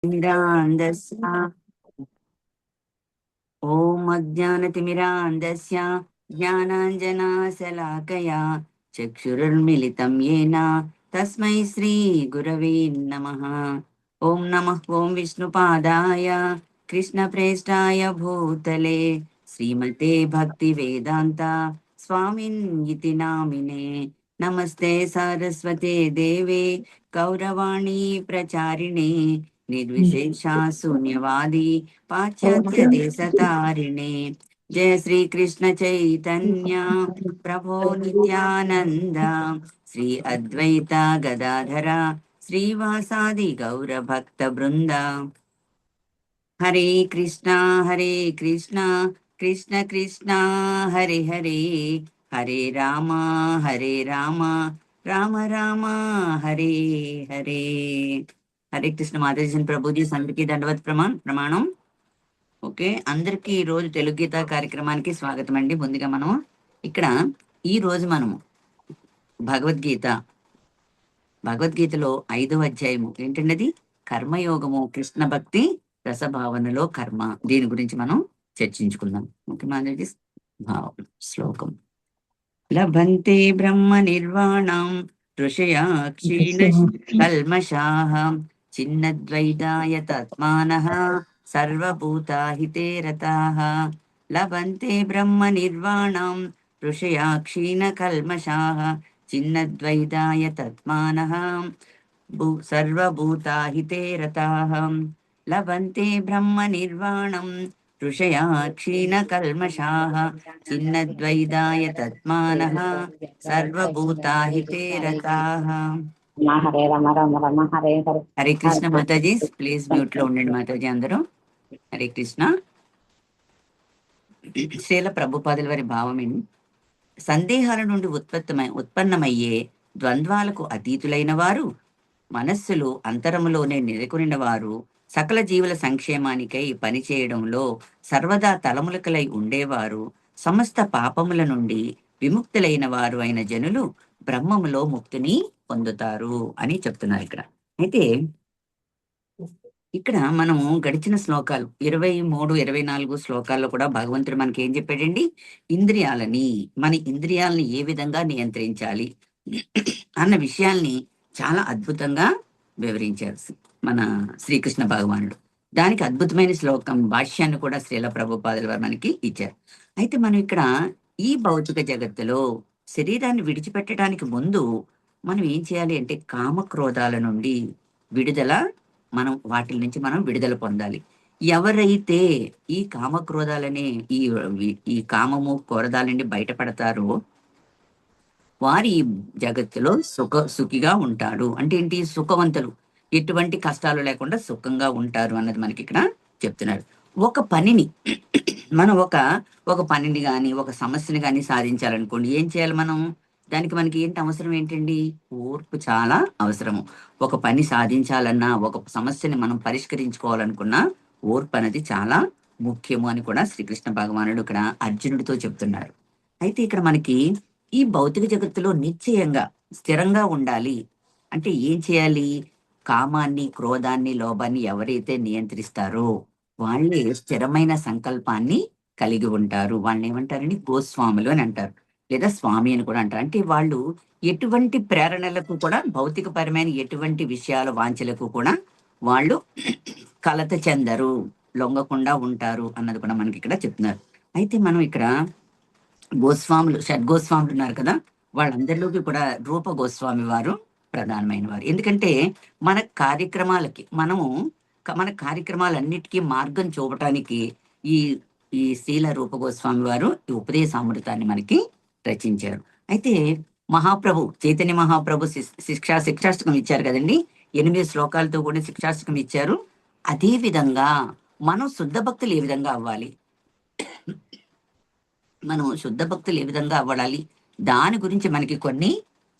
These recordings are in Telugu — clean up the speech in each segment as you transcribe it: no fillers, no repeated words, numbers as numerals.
तिमिरान्धस्य ॐ अज्ञानतिमिरान्धस्य ज्ञानाञ्जनाशलाकया चक्षुरुन्मिलितं येन तस्मै श्रीगुरवे नमः। ॐ नमः ॐ विष्णुपादाय कृष्णप्रेष्ठाय भूतले श्रीमते भक्तिवेदान्त स्वामिन् इति नामिने। नमस्ते सरस्वते देवे गौरवाणी प्रचारिणे निर्विशेषा शून्यवादी पाश्चात्य देशतारिणे। जय श्री कृष्ण चैतन्य प्रभो नित्यानंद श्री अद्वैत गदाधर श्रीवासादि गौर भक्त वृंद। हरे कृष्णा कृष्ण कृष्णा हरे हरे, हरे राम राम राम हरे हरे। హరే కృష్ణ మాతాజీ ప్రభుజీ అందరికీ దండవత్ ప్రమాణం. ఓకే, అందరికీ ఈ రోజు తెలుగు గీత కార్యక్రమానికి స్వాగతం అండి. ముందుగా మనం ఇక్కడ ఈ రోజు మనము భగవద్గీతలో 5వ అధ్యాయము ఏంటండి, అది కర్మయోగము, కృష్ణ భక్తి రసభావనలో కర్మ. దీని గురించి మనం చర్చించుకుందాం. ఓకే మాతాజీ, శ్లోకం. లభంతే బ్రహ్మ నిర్వాణం ఋషయా క్షీణ కల్మషాః చిన్నద్వైతాయ తత్మానః సర్వభూతాహితే రతాః. లభంతే బ్రహ్మ నిర్వాణం ఋషయా క్షీణ కల్మషాః చిన్నద్వైతాయ తత్మానః సర్వభూతాహితే రతాః. లభంతే బ్రహ్మ నిర్వాణం ఋషయా క్షీణ కల్మషాః చిన్నద్వైతాయ తత్మానః సర్వభూతాహితే రతాః. హరే రమ రమ రమ హరే హరే. హరే కృష్ణ మాతాజీ, ప్లీజ్ మ్యూట్ లో ఉండండి మాతాజీ అందరూ. హరే కృష్ణ. శ్రీల ప్రభుపాదుల వారి భావం ఏంటి? సందేహాల నుండి ఉత్పన్నమయ్యే ద్వంద్వాలకు అతీతులైన వారు, మనస్సులు అంతరములోనే నెలకొనిన వారు, సకల జీవుల సంక్షేమానికై పనిచేయడంలో సర్వదా తలములకలై ఉండేవారు, సమస్త పాపముల నుండి విముక్తులైన వారు అయిన జనులు బ్రహ్మములో ముక్తిని పొందుతారు అని చెప్తున్నారు ఇక్కడ. అయితే ఇక్కడ మనము గడిచిన శ్లోకాలు 23, 24 శ్లోకాల్లో కూడా భగవంతుడు మనకి ఏం చెప్పాడండి? మన ఇంద్రియాలని ఏ విధంగా నియంత్రించాలి అన్న విషయాల్ని చాలా అద్భుతంగా వివరించారు మన శ్రీకృష్ణ భగవానుడు. దానికి అద్భుతమైన శ్లోకం భాష్యాన్ని కూడా శ్రీల ప్రభుపాదుల వారు మనకి ఇచ్చారు. అయితే మనం ఇక్కడ ఈ భౌతిక జగత్తులో శరీరాన్ని విడిచిపెట్టడానికి ముందు మనం ఏం చేయాలి అంటే కామక్రోధాల నుండి వాటి నుంచి మనం విడుదల పొందాలి. ఎవరైతే ఈ కామక్రోధాలనే ఈ కామము క్రోధాల నుండి బయటపడతారో వారి జగత్తులో సుఖిగా ఉంటాడు. అంటే ఏంటి? సుఖవంతులు, ఎటువంటి కష్టాలు లేకుండా సుఖంగా ఉంటారు అన్నది మనకి ఇక్కడ చెప్తున్నారు. ఒక పనిని మనం ఒక పనిని కానీ ఒక సమస్యని కానీ సాధించాలనుకోండి, ఏం చేయాలి మనం? దానికి మనకి ఏంటి అవసరం ఏంటండి? ఓర్పు చాలా అవసరము. ఒక పని సాధించాలన్నా, ఒక సమస్యని మనం పరిష్కరించుకోవాలనుకున్నా ఓర్పు అనేది చాలా ముఖ్యము అని కూడా శ్రీకృష్ణ భగవానుడు ఇక్కడ అర్జునుడితో చెప్తున్నారు. అయితే ఇక్కడ మనకి ఈ భౌతిక జగత్తులో నిశ్చయంగా స్థిరంగా ఉండాలి అంటే ఏం చేయాలి? కామాన్ని, క్రోధాన్ని, లోభాన్ని ఎవరైతే నియంత్రిస్తారో వాళ్ళే స్థిరమైన సంకల్పాన్ని కలిగి ఉంటారు. వాళ్ళని ఏమంటారండి? గోస్వాములు అని అంటారు, లేదా స్వామి అని కూడా అంటారు. అంటే వాళ్ళు ఎటువంటి ప్రేరణలకు కూడా, భౌతికపరమైన ఎటువంటి విషయాల వాంఛలకు కూడా వాళ్ళు కలత చెందరు, లొంగకుండా ఉంటారు అన్నది కూడా మనకి ఇక్కడ చెప్తున్నారు. అయితే మనం ఇక్కడ గోస్వాములు, షడ్గోస్వాములు ఉన్నారు కదా, వాళ్ళందరిలోకి కూడా రూప గోస్వామి వారు ప్రధానమైన వారు. ఎందుకంటే మన కార్యక్రమాలన్నిటికీ మార్గం చూపటానికి ఈ శ్రీల రూప గోస్వామి వారు ఈ ఉపదేశామృతాన్ని మనకి రచించారు. అయితే చైతన్య మహాప్రభు శిక్షాష్టకం ఇచ్చారు కదండి, 8 శ్లోకాలతో కూడా శిక్షాష్టకం ఇచ్చారు. అదే విధంగా మనం శుద్ధ భక్తులు ఏ విధంగా అవ్వాలి, అవ్వాలి దాని గురించి మనకి కొన్ని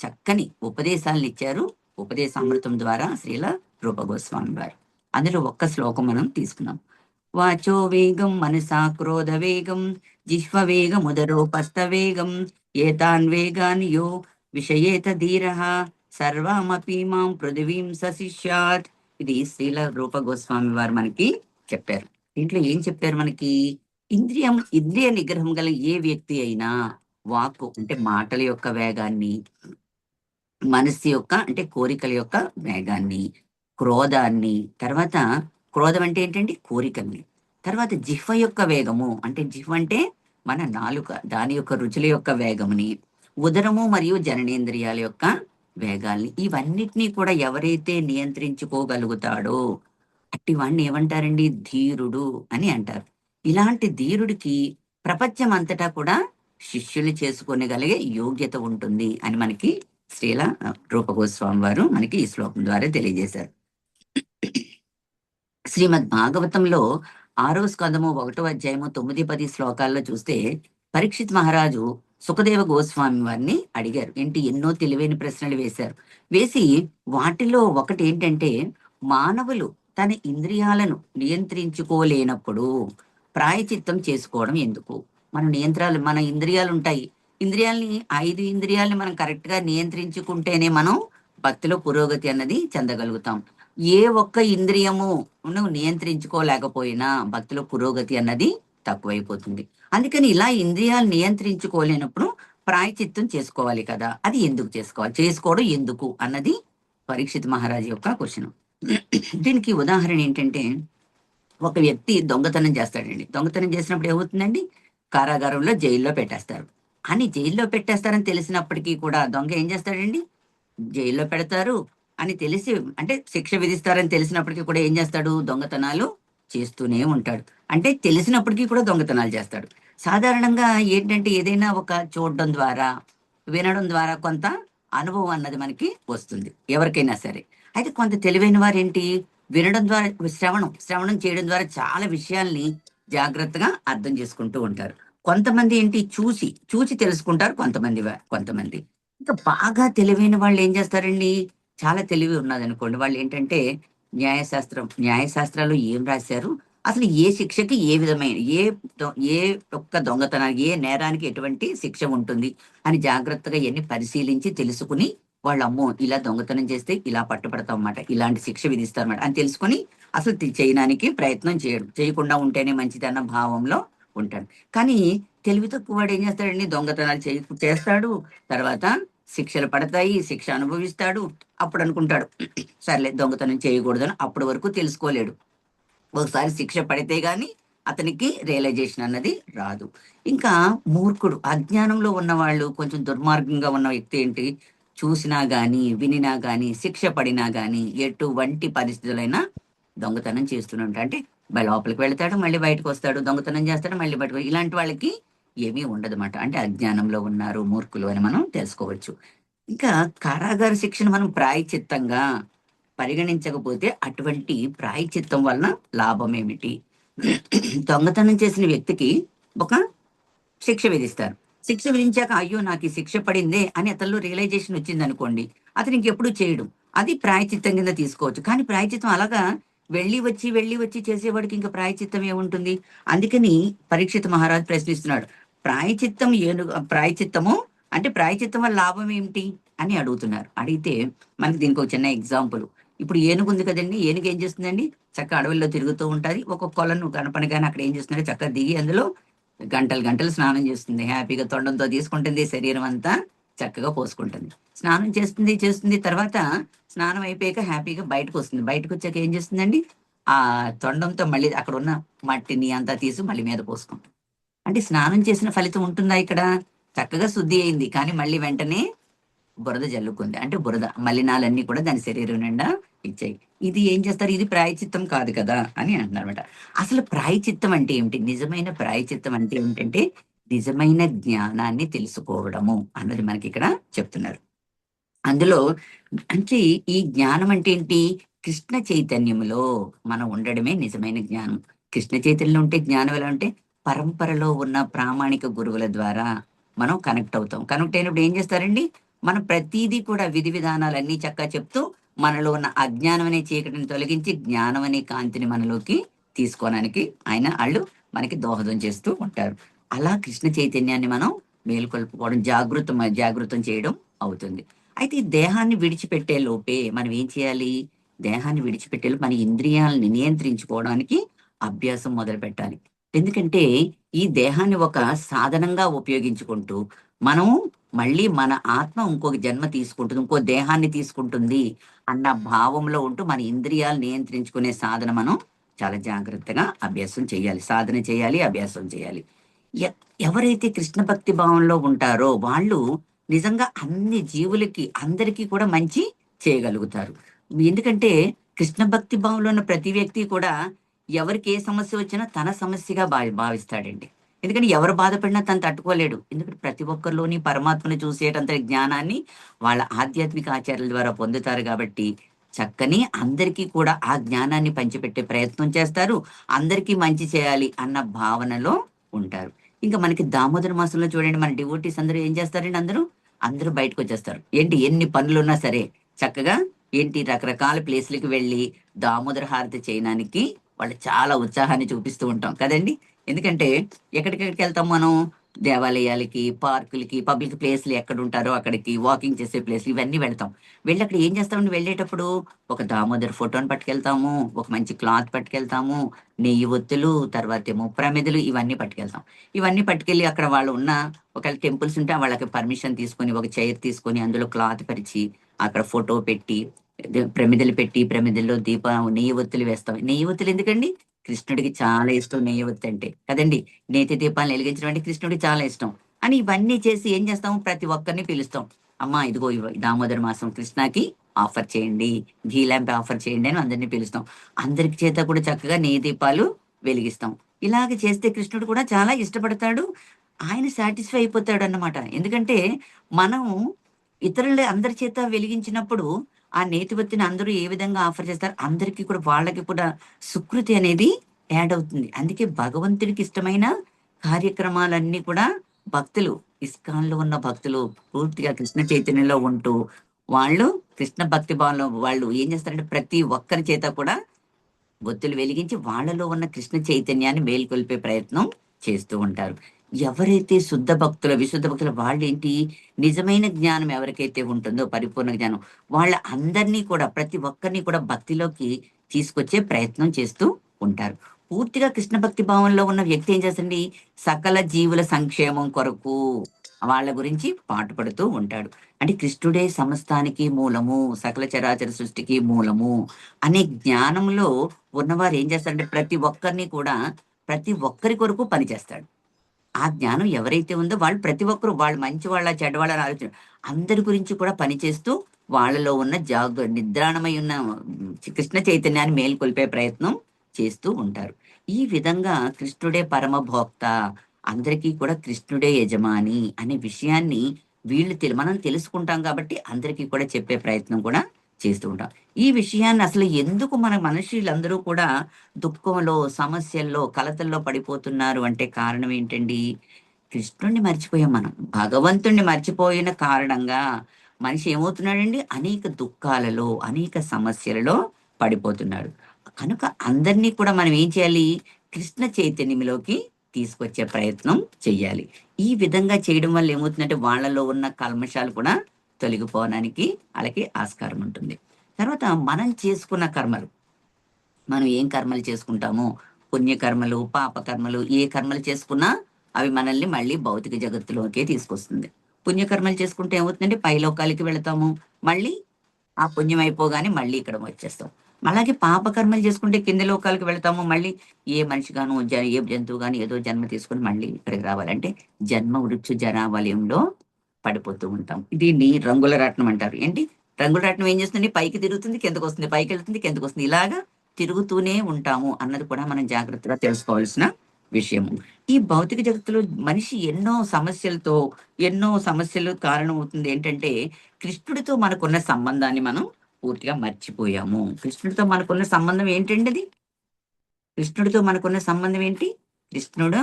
చక్కని ఉపదేశాలను ఇచ్చారు ఉపదేశామృతం ద్వారా శ్రీల రూప గోస్వామి వారు. అందులో ఒక్క శ్లోకం మనం తీసుకున్నాం. వాచో వేగం మనసా క్రోధ వేగం జిహ్వ వేగముదరోపస్థ వేగం ఏతాన్ వేగాన్ యో విషయేత ధీరః సర్వమపి మాం పృథివీం సశిష్యాత్ ఇది శ్రీల రూప గోస్వామి వారు మనకి చెప్పారు. దీంట్లో ఏం చెప్పారు మనకి? ఇంద్రియ నిగ్రహం గల ఏ వ్యక్తి అయినా వాక్కు అంటే మాటల యొక్క వేగాన్ని, మనస్సు యొక్క అంటే కోరికల యొక్క వేగాన్ని, క్రోధాన్ని, తర్వాత క్రోధం అంటే ఏంటంటే కోరికల్ని, తర్వాత జిహ్వ యొక్క వేగము అంటే జిహ్వ అంటే మన నాలుక, దాని యొక్క రుచుల యొక్క వేగముని, ఉదరము మరియు జననేంద్రియాల యొక్క వేగాల్ని, ఇవన్నిటినీ కూడా ఎవరైతే నియంత్రించుకోగలుగుతాడో అట్టి వాడిని ఏమంటారండి? ధీరుడు అని అంటారు. ఇలాంటి ధీరుడికి ప్రపంచం అంతటా కూడా శిష్యులు చేసుకొనగలిగే యోగ్యత ఉంటుంది అని మనకి శ్రీల రూప గోస్వామి వారు మనకి ఈ శ్లోకం ద్వారా తెలియజేశారు. శ్రీమద్ భాగవతంలో 6వ స్కందము 1వ అధ్యాయము 9-10 శ్లోకాల్లో చూస్తే పరీక్షిత్ మహారాజు సుఖదేవ గోస్వామి వారిని అడిగారు. ఏంటి? ఎన్నో తెలివైన ప్రశ్నలు వేశారు. వేసి వాటిలో ఒకటి ఏంటంటే, మానవులు తన ఇంద్రియాలను నియంత్రించుకోలేనప్పుడు ప్రాయచిత్తం చేసుకోవడం ఎందుకు? మన ఇంద్రియాలు ఉంటాయి. ఇంద్రియాల్ని 5 ఇంద్రియాలని మనం కరెక్ట్ గా నియంత్రించుకుంటేనే మనం భక్తిలో పురోగతి అన్నది చెందగలుగుతాం. ఏ ఒక్క ఇంద్రియము నువ్వు నియంత్రించుకోలేకపోయినా భక్తిలో పురోగతి అన్నది తక్కువైపోతుంది. అందుకని ఇలా ఇంద్రియాలు నియంత్రించుకోలేనప్పుడు ప్రాయచిత్తం చేసుకోవాలి కదా, అది ఎందుకు చేసుకోవాలి, చేసుకోవడం ఎందుకు అన్నది పరీక్షిత్ మహారాజు యొక్క క్వశ్చన్. దీనికి ఉదాహరణ ఏంటంటే, ఒక వ్యక్తి దొంగతనం చేస్తాడండి. దొంగతనం చేసినప్పుడు ఏమవుతుందండి? కారాగారంలో జైల్లో పెట్టేస్తారు. అని జైల్లో పెట్టేస్తారని తెలిసినప్పటికీ కూడా దొంగ ఏం చేస్తాడండి? జైల్లో పెడతారు అని తెలిసి, అంటే శిక్ష విధిస్తారని తెలిసినప్పటికీ కూడా ఏం చేస్తాడు? దొంగతనాలు చేస్తూనే ఉంటాడు. అంటే తెలిసినప్పటికీ కూడా దొంగతనాలు చేస్తాడు. సాధారణంగా ఏంటంటే, ఏదైనా ఒక చూడడం ద్వారా, వినడం ద్వారా కొంత అనుభవం అన్నది మనకి వస్తుంది ఎవరికైనా సరే. అయితే కొంత తెలివైన వారు ఏంటి? వినడం ద్వారా, శ్రవణం చేయడం ద్వారా చాలా విషయాల్ని జాగ్రత్తగా అర్థం చేసుకుంటూ ఉంటారు. కొంతమంది ఏంటి? చూసి తెలుసుకుంటారు. కొంతమంది ఇంకా బాగా తెలివైన వాళ్ళు ఏం చేస్తారండి? చాలా తెలివి ఉన్నదనుకోండి, వాళ్ళు ఏంటంటే న్యాయశాస్త్రాలు ఏం రాశారు, అసలు ఏ శిక్షకి ఏ విధమైన ఏ ఒక్క దొంగతనానికి, ఏ నేరానికి ఎటువంటి శిక్ష ఉంటుంది అని జాగ్రత్తగా ఎన్ని పరిశీలించి తెలుసుకుని, వాళ్ళు అమ్మో ఇలా దొంగతనం చేస్తే ఇలా పట్టుబడతాం అన్నమాట, ఇలాంటి శిక్ష విధిస్తారన్నమాట అని తెలుసుకొని అసలు చేయడానికి ప్రయత్నం చేయకుండా ఉంటేనే మంచిది అన్న భావంలో ఉంటాడు. కానీ తెలివి తక్కువ వాడు ఏం చేస్తాడండి? దొంగతనాలు చేస్తాడు, తర్వాత శిక్షలు పడతాయి, శిక్ష అనుభవిస్తాడు. అప్పుడు అనుకుంటాడు సర్లే దొంగతనం చేయకూడదని. అప్పటి వరకు తెలుసుకోలేడు. ఒకసారి శిక్ష పడితే గాని అతనికి రియలైజేషన్ అన్నది రాదు. ఇంకా మూర్ఖుడు, అజ్ఞానంలో ఉన్నవాళ్ళు, కొంచెం దుర్మార్గంగా ఉన్న వ్యక్తి ఏంటి? చూసినా గాని, వినినా గాని, శిక్ష పడినా గాని ఎటువంటి పరిస్థితులైనా దొంగతనం చేస్తూనే ఉంటాడు. అంటే లోపలికి వెళ్తాడు, మళ్ళీ బయటకు వస్తాడు, దొంగతనం చేస్తాడు, మళ్ళీ బయటకు. ఇలాంటి వాళ్ళకి ఏమీ ఉండదన్నమాట. అంటే అజ్ఞానంలో ఉన్నారు, మూర్ఖులు అని మనం తెలుసుకోవచ్చు. ఇంకా కారాగార శిక్షను మనం ప్రాయచిత్తంగా పరిగణించకపోతే అటువంటి ప్రాయచిత్తం వలన లాభం ఏమిటి? దొంగతనం చేసిన వ్యక్తికి ఒక శిక్ష విధిస్తారు. శిక్ష విధించాక అయ్యో నాకు ఈ శిక్ష పడిందే అని అతనిలో రియలైజేషన్ వచ్చింది అనుకోండి, అతను ఇంకెప్పుడు చేయడు. అది ప్రాయచిత్తం కింద తీసుకోవచ్చు. కానీ ప్రాయచిత్తం అలాగా వెళ్ళి వచ్చి చేసేవాడికి ఇంకా ప్రాయచిత్తం ఏముంటుంది? అందుకని పరీక్షిత్ మహారాజ్ ప్రశ్నిస్తున్నాడు, ప్రాయచిత్తము అంటే ప్రాయచిత్తం వల్ల లాభం ఏమిటి అని అడుగుతున్నారు. అడిగితే మనకి దీనికి ఒక చిన్న ఎగ్జాంపుల్. ఇప్పుడు ఏనుగు ఉంది కదండి, ఏనుగు ఏం చేస్తుందండి? చక్కగా అడవుల్లో తిరుగుతూ ఉంటుంది. ఒక కొలను కనపడగానే అక్కడ ఏం చేస్తుందంటే చక్కగా దిగి అందులో గంటలు స్నానం చేస్తుంది. హ్యాపీగా తొండంతో తీసుకుంటుంది, శరీరం అంతా చక్కగా పోసుకుంటుంది, స్నానం చేస్తుంది. తర్వాత స్నానం అయిపోయాక హ్యాపీగా బయటకు వస్తుంది. బయటకు వచ్చాక ఏం చేస్తుందండి? ఆ తొండంతో మళ్ళీ అక్కడ ఉన్న మట్టిని అంతా తీసి మళ్ళీ మీద పోసుకుంటుంది. అంటే స్నానం చేసిన ఫలితం ఉంటుందా ఇక్కడ? చక్కగా శుద్ధి అయింది, కానీ మళ్ళీ వెంటనే బురద జల్లుకుంది. అంటే బురద మలినాలన్నీ కూడా దాని శరీరం నిండా ఇచ్చాయి. ఇది ఏం చేస్తారు? ఇది ప్రాయచిత్తం కాదు కదా అని అంటున్నారు అనమాట. అసలు ప్రాయచిత్తం అంటే ఏమిటి? నిజమైన ప్రాయచిత్తం అంటే ఏమిటంటే నిజమైన జ్ఞానాన్ని తెలుసుకోవడము అన్నది మనకి ఇక్కడ చెప్తున్నారు. అందులో అంటే ఈ జ్ఞానం అంటే ఏంటి? కృష్ణ చైతన్యములో మనం ఉండడమే నిజమైన జ్ఞానం. కృష్ణ చైతన్యంలో ఉంటే జ్ఞానం ఎలా అంటే, పరంపరలో ఉన్న ప్రామాణిక గురువుల ద్వారా మనం కనెక్ట్ అవుతాం. కనెక్ట్ అయినప్పుడు ఏం చేస్తారండి? మనం ప్రతిదీ కూడా విధి విధానాలన్నీ చక్కగా చెప్తూ మనలో ఉన్న అజ్ఞానం అనే చీకటిని తొలగించి జ్ఞానం అనే కాంతిని మనలోకి తీసుకోవడానికి వాళ్ళు మనకి దోహదం చేస్తూ ఉంటారు. అలా కృష్ణ చైతన్యాన్ని మనం మేలుకొల్పుకోవడం, జాగృతం చేయడం అవుతుంది. అయితే ఈ దేహాన్ని విడిచిపెట్టే లోపే మనం ఏం చేయాలి? దేహాన్ని విడిచిపెట్టే మన ఇంద్రియాలని నియంత్రించుకోవడానికి అభ్యాసం మొదలు పెట్టాలి. ఎందుకంటే ఈ దేహాన్ని ఒక సాధనంగా ఉపయోగించుకుంటూ మనం మళ్ళీ మన ఆత్మ ఇంకొక జన్మ తీసుకుంటుంది, ఇంకో దేహాన్ని తీసుకుంటుంది అన్న భావంలో ఉంటూ మన ఇంద్రియాలు నియంత్రించుకునే సాధన మనం చాలా జాగ్రత్తగా అభ్యాసం చేయాలి, సాధన చేయాలి, అభ్యాసం చేయాలి. ఎ- ఎవరైతే కృష్ణ భక్తి భావంలో ఉంటారో వాళ్ళు నిజంగా అన్ని జీవులకి అందరికీ కూడా మంచి చేయగలుగుతారు. ఎందుకంటే కృష్ణ భక్తి భావంలో ఉన్న ప్రతి వ్యక్తి కూడా ఎవరికి ఏ సమస్య వచ్చినా తన సమస్యగా భావిస్తాడండి. ఎందుకంటే ఎవరు బాధపడినా తను తట్టుకోలేడు. ఎందుకంటే ప్రతి ఒక్కరిలోని పరమాత్మను చూసేటంత జ్ఞానాన్ని వాళ్ళ ఆధ్యాత్మిక ఆచార్యుల ద్వారా పొందుతారు కాబట్టి చక్కని అందరికీ కూడా ఆ జ్ఞానాన్ని పంచిపెట్టే ప్రయత్నం చేస్తారు. అందరికీ మంచి చేయాలి అన్న భావనలో ఉంటారు. ఇంకా మనకి దామోదర మాసంలో చూడండి, మన డివోటీస్ అందరూ ఏం చేస్తారండి, అందరూ బయటకు వచ్చేస్తారు. ఏంటి ఎన్ని పనులున్నా సరే చక్కగా ఏంటి రకరకాల ప్లేస్లకి వెళ్ళి దామోదర హారతి చేయడానికి వాళ్ళు చాలా ఉత్సాహాన్ని చూపిస్తూ ఉంటాం కదండి. ఎందుకంటే ఎక్కడికెక్కడికి వెళ్తాం మనం, దేవాలయాలకి, పార్కులకి, పబ్లిక్ ప్లేస్లు ఎక్కడ ఉంటారో అక్కడికి, వాకింగ్ చేసే ప్లేస్లు ఇవన్నీ వెళ్తాం. వెళ్ళి అక్కడ ఏం చేస్తామండి, వెళ్ళేటప్పుడు ఒక దామోదర్ ఫోటోని పట్టుకెళ్తాము, ఒక మంచి క్లాత్ పట్టుకెళ్తాము, నెయ్యి ఒత్తులు, తర్వాత ఏమో ప్రమిదలు ఇవన్నీ పట్టుకెళ్తాం. ఇవన్నీ పట్టుకెళ్ళి అక్కడ వాళ్ళు ఉన్న ఒకవేళ టెంపుల్స్ ఉంటే వాళ్ళకి పర్మిషన్ తీసుకొని ఒక చైర్ తీసుకొని అందులో క్లాత్ పరిచి అక్కడ ఫోటో పెట్టి ప్రమిదలు పెట్టి ప్రమిదల్లో నెయ్యి ఒత్తులు వేస్తాం. నెయ్యి ఒత్తులు ఎందుకండి, కృష్ణుడికి చాలా ఇష్టం నెయ్యి ఒత్తి అంటే కదండి. నేతి దీపాలను వెలిగించడం అంటే కృష్ణుడికి చాలా ఇష్టం అని ఇవన్నీ చేసి ఏం చేస్తాం, ప్రతి ఒక్కరిని పిలుస్తాం. అమ్మా ఇదిగో దామోదర మాసం కృష్ణకి ఆఫర్ చేయండి, ఘీ ల్యాంప్ ఆఫర్ చేయండి అని అందరినీ పిలుస్తాం. అందరికి చేత కూడా చక్కగా నెయ్యి దీపాలు వెలిగిస్తాం. ఇలాగ చేస్తే కృష్ణుడు కూడా చాలా ఇష్టపడతాడు, ఆయన సాటిస్ఫై అయిపోతాడు అన్నమాట. ఎందుకంటే మనం ఇతరుల అందరి చేత వెలిగించినప్పుడు ఆ నేతివత్తిని అందరూ ఏ విధంగా ఆఫర్ చేస్తారు, అందరికీ కూడా వాళ్ళకి కూడా సుకృతి అనేది యాడ్ అవుతుంది. అందుకే భగవంతుడికి ఇష్టమైన కార్యక్రమాలన్నీ కూడా భక్తులు, ఇస్కాన్లో ఉన్న భక్తులు పూర్తిగా కృష్ణ చైతన్యంలో ఉంటూ వాళ్ళు కృష్ణ భక్తి భావంలో వాళ్ళు ఏం చేస్తారంటే ప్రతి ఒక్కరి చేత కూడా ఒత్తులు వెలిగించి వాళ్ళలో ఉన్న కృష్ణ చైతన్యాన్ని మేల్కొల్పే ప్రయత్నం చేస్తూ ఉంటారు. ఎవరైతే శుద్ధ భక్తుల విశుద్ధ భక్తుల వాళ్ళేంటి, నిజమైన జ్ఞానం ఎవరికైతే ఉంటుందో పరిపూర్ణ జ్ఞానం, వాళ్ళ అందరినీ కూడా ప్రతి ఒక్కరిని కూడా భక్తిలోకి తీసుకొచ్చే ప్రయత్నం చేస్తూ ఉంటారు. పూర్తిగా కృష్ణ భక్తి భావంలో ఉన్న వ్యక్తి ఏం చేస్తుంది, సకల జీవుల సంక్షేమం కొరకు వాళ్ళ గురించి పాటుపడుతూ ఉంటాడు. అంటే కృష్ణుడే సమస్తానికి మూలము, సకల చరాచర సృష్టికి మూలము అనే జ్ఞానంలో ఉన్నవారు ఏం చేస్తారంటే ప్రతి ఒక్కరి కొరకు పనిచేస్తాడు. ఆ జ్ఞానం ఎవరైతే ఉందో వాళ్ళు ప్రతి ఒక్కరు వాళ్ళు మంచి వాళ్ళ చెడ్డవాళ్ళని ఆలోచన అందరి గురించి కూడా పనిచేస్తూ వాళ్ళలో ఉన్న నిద్రాణమై ఉన్న కృష్ణ చైతన్యాన్ని మేల్కొల్పే ప్రయత్నం చేస్తూ ఉంటారు. ఈ విధంగా కృష్ణుడే పరమభోక్త, అందరికీ కూడా కృష్ణుడే యజమాని అనే విషయాన్ని మనం తెలుసుకుంటాం కాబట్టి అందరికీ కూడా చెప్పే ప్రయత్నం కూడా చేస్తూ ఉంటాం. ఈ విషయాన్ని అసలు ఎందుకు మన మనుషులందరూ కూడా దుఃఖంలో, సమస్యల్లో, కలతల్లో పడిపోతున్నారు అంటే కారణం ఏంటండి, కృష్ణుణ్ణి మర్చిపోయాం మనం. భగవంతుణ్ణి మర్చిపోయిన కారణంగా మనిషి ఏమవుతున్నాడండి, అనేక దుఃఖాలలో, అనేక సమస్యలలో పడిపోతున్నాడు. కనుక అందరినీ కూడా మనం ఏం చేయాలి, కృష్ణ చైతన్యంలోకి తీసుకొచ్చే ప్రయత్నం చెయ్యాలి. ఈ విధంగా చేయడం వల్ల ఏమవుతుందంటే వాళ్ళలో ఉన్న కల్మషాలు కూడా తొలగిపోవడానికి వాళ్ళకి ఆస్కారం ఉంటుంది. తర్వాత మనం చేసుకున్న కర్మలు, మనం ఏం కర్మలు చేసుకుంటామో, పుణ్యకర్మలు, పాపకర్మలు, ఏ కర్మలు చేసుకున్నా అవి మనల్ని మళ్ళీ భౌతిక జగత్తులోకే తీసుకొస్తుంది. పుణ్యకర్మలు చేసుకుంటే ఏమవుతుందంటే పైలోకాలకి వెళతాము, మళ్ళీ ఆ పుణ్యం అయిపోగానే మళ్ళీ ఇక్కడ వచ్చేస్తాం. అలాగే పాపకర్మలు చేసుకుంటే కింది లోకాలకు వెళ్తాము, మళ్ళీ ఏ మనిషి గాను ఏ జంతువు గాని ఏదో జన్మ తీసుకుని మళ్ళీ ఇక్కడికి రావాలంటే జన్మ వృక్ష జరావలయంలో పడిపోతూ ఉంటాం. దీన్ని రంగుల రత్నం అంటారు. ఏంటి, రంగుల రత్నం ఏం చేస్తుంది, పైకి తిరుగుతుంది, కిందకు వస్తుంది, పైకి వెళ్తుంది, కిందకు వస్తుంది, ఇలాగా తిరుగుతూనే ఉంటాము అన్నది కూడా మనం జాగ్రత్తగా తెలుసుకోవాల్సిన విషయము. ఈ భౌతిక జగత్తులో మనిషి ఎన్నో సమస్యలు కారణం అవుతుంది ఏంటంటే కృష్ణుడితో మనకున్న సంబంధాన్ని మనం పూర్తిగా మర్చిపోయాము. కృష్ణుడితో మనకున్న సంబంధం ఏంటండి అది, కృష్ణుడితో మనకున్న సంబంధం ఏంటి, కృష్ణుడు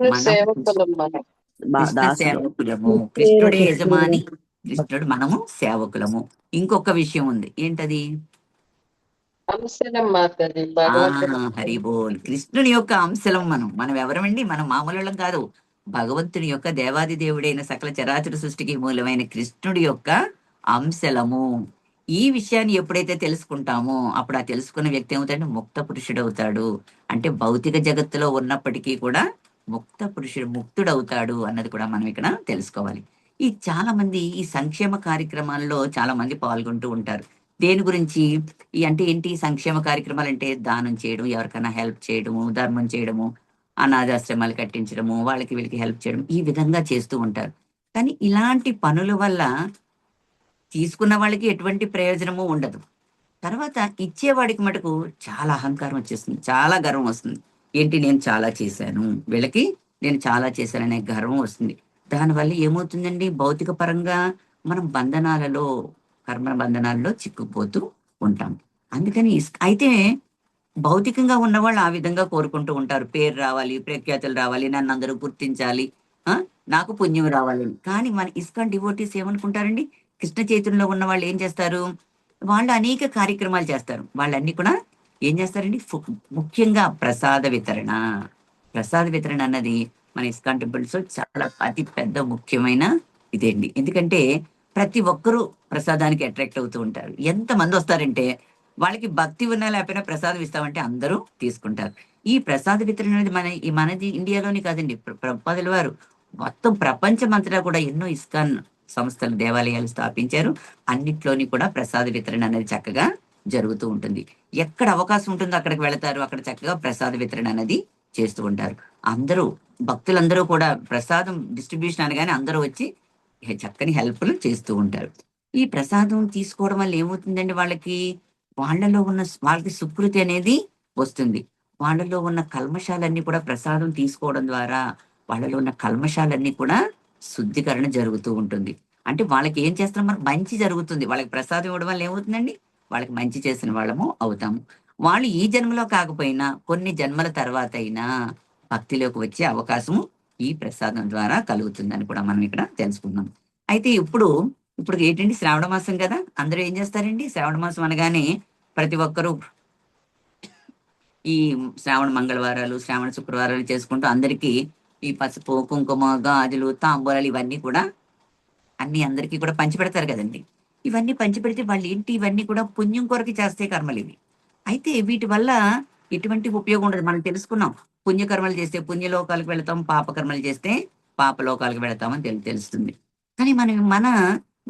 మన సేవకులం మనం. కృష్ణ దాసుడు సేవకులము, కృష్ణుడే యజమాని, కృష్ణుడు మనము సేవకులము. ఇంకొక విషయం ఉంది, ఏంటది, అంశనం మాతది ఆ భగవంతుడు. హరి బోల్, కృష్ణుని యొక్క అంశలం మనం ఎవరమండి, మనం మామూలు కాదు, భగవంతుని యొక్క దేవాది దేవుడైన సకల చరాచర సృష్టికి మూలమైన కృష్ణుడి యొక్క అంశలము. ఈ విషయాన్ని ఎప్పుడైతే తెలుసుకుంటామో అప్పుడు ఆ తెలుసుకున్న వ్యక్తి ఏమవుతాడు, ముక్త పురుషుడు అవుతాడు. అంటే భౌతిక జగత్తులో ఉన్నప్పటికీ కూడా ముక్త పురుషుడు ముక్తుడవుతాడు అన్నది కూడా మనం ఇక్కడ తెలుసుకోవాలి. ఈ చాలా మంది ఈ సంక్షేమ కార్యక్రమాల్లో చాలా మంది పాల్గొంటూ ఉంటారు. దేని గురించి? ఈ అంటే ఏంటి సంక్షేమ కార్యక్రమాలు అంటే దానం చేయడం, ఎవరికైనా హెల్ప్ చేయడము, ధర్మం చేయడము, అనాథాశ్రమాలు కట్టించడము, వాళ్ళకి వీళ్ళకి హెల్ప్ చేయడం, ఈ విధంగా చేస్తూ ఉంటారు. కానీ ఇలాంటి పనుల వల్ల తీసుకున్న వాళ్ళకి ఎటువంటి ప్రయోజనము ఉండదు. తర్వాత ఇచ్చేవాడికి మటుకు చాలా అహంకారం వచ్చేస్తుంది. చాలా గర్వం వస్తుంది. ఏంటి నేను చాలా చేశాను. వీళ్ళకి నేను చాలా చేశాననే గర్వం వస్తుంది. దానివల్ల ఏమవుతుందండి? భౌతిక పరంగా మనం బంధనాలలో, కర్మ బంధనాల్లో చిక్కుకుపోతూ ఉంటాం. అందుకని అయితే భౌతికంగా ఉన్నవాళ్ళు ఆ విధంగా కోరుకుంటూ ఉంటారు. పేరు రావాలి, ప్రఖ్యాతులు రావాలి, నన్ను అందరూ గుర్తించాలి, ఆ నాకు పుణ్యం రావాలి అని. కానీ మన ఇస్కాన్ డివోటీస్ ఏమనుకుంటారండి? కృష్ణ చైతన్యంలో ఉన్న వాళ్ళు ఏం చేస్తారు? వాళ్ళు అనేక కార్యక్రమాలు చేస్తారు. వాళ్ళన్నీ కూడా ఏం చేస్తారండి? ముఖ్యంగా ప్రసాద వితరణ. ప్రసాద వితరణ అన్నది మన ఇస్కాన్ టెంపుల్స్ చాలా అతి పెద్ద ముఖ్యమైన ఇదేండి. ఎందుకంటే ప్రతి ఒక్కరూ ప్రసాదానికి అట్రాక్ట్ అవుతూ ఉంటారు. ఎంతమంది వస్తారంటే వాళ్ళకి భక్తి ఉన్నా లేకపోయినా ప్రసాదం ఇస్తామంటే అందరూ తీసుకుంటారు. ఈ ప్రసాద వితరణ అనేది మనది ఇండియాలోని కాదండి. ప్రభుపాదుల వారు మొత్తం ప్రపంచం అంతటా కూడా ఎన్నో ఇస్కాన్ సంస్థలు, దేవాలయాలు స్థాపించారు. అన్నిట్లోని కూడా ప్రసాద వితరణ అనేది చక్కగా జరుగుతూ ఉంటుంది. ఎక్కడ అవకాశం ఉంటుందో అక్కడికి వెళతారు. అక్కడ చక్కగా ప్రసాద వితరణ అనేది చేస్తూ ఉంటారు. అందరూ భక్తులందరూ కూడా ప్రసాదం డిస్ట్రిబ్యూషన్ అనగానే అందరూ వచ్చి చక్కని హెల్ప్లు చేస్తూ ఉంటారు. ఈ ప్రసాదం తీసుకోవడం వల్ల ఏమవుతుందండి? వాళ్ళకి సుకృతి అనేది వస్తుంది. వాళ్ళలో ఉన్న కల్మషాలన్నీ కూడా ప్రసాదం తీసుకోవడం ద్వారా వాళ్ళలో ఉన్న కల్మషాలన్నీ కూడా శుద్ధీకరణ జరుగుతూ ఉంటుంది. అంటే వాళ్ళకి ఏం చేస్తాం? మనకు మంచి జరుగుతుంది. వాళ్ళకి ప్రసాదం ఇవ్వడం వల్ల ఏమవుతుందండి? వాళ్ళకి మంచి చేసిన వాళ్ళము అవుతాము. వాళ్ళు ఈ జన్మలో కాకపోయినా కొన్ని జన్మల తర్వాత అయినా భక్తిలోకి వచ్చే అవకాశము ఈ ప్రసాదం ద్వారా కలుగుతుందని కూడా మనం ఇక్కడ తెలుసుకున్నాం. అయితే ఇప్పుడు ఏంటండి? శ్రావణ మాసం కదా. అందరూ ఏం చేస్తారండి? శ్రావణ మాసం అనగానే ప్రతి ఒక్కరూ ఈ శ్రావణ మంగళవారాలు, శ్రావణ శుక్రవారాలు చేసుకుంటూ అందరికీ ఈ పసుపు, కుంకుమ, గాజులు, తాంబూలాలు ఇవన్నీ కూడా అందరికీ కూడా పంచిపెడతారు కదండి. ఇవన్నీ పంచిపెడితే వాళ్ళు ఏంటి? ఇవన్నీ కూడా పుణ్యం కొరకు చేస్తే కర్మలు ఇవి. అయితే వీటి వల్ల ఎటువంటి ఉపయోగం ఉండదు. మనం తెలుసుకున్నాం. పుణ్యకర్మలు చేస్తే పుణ్యలోకాలకు వెళతాం, పాపకర్మలు చేస్తే పాపలోకాలకు వెళతామని తెలుస్తుంది. కానీ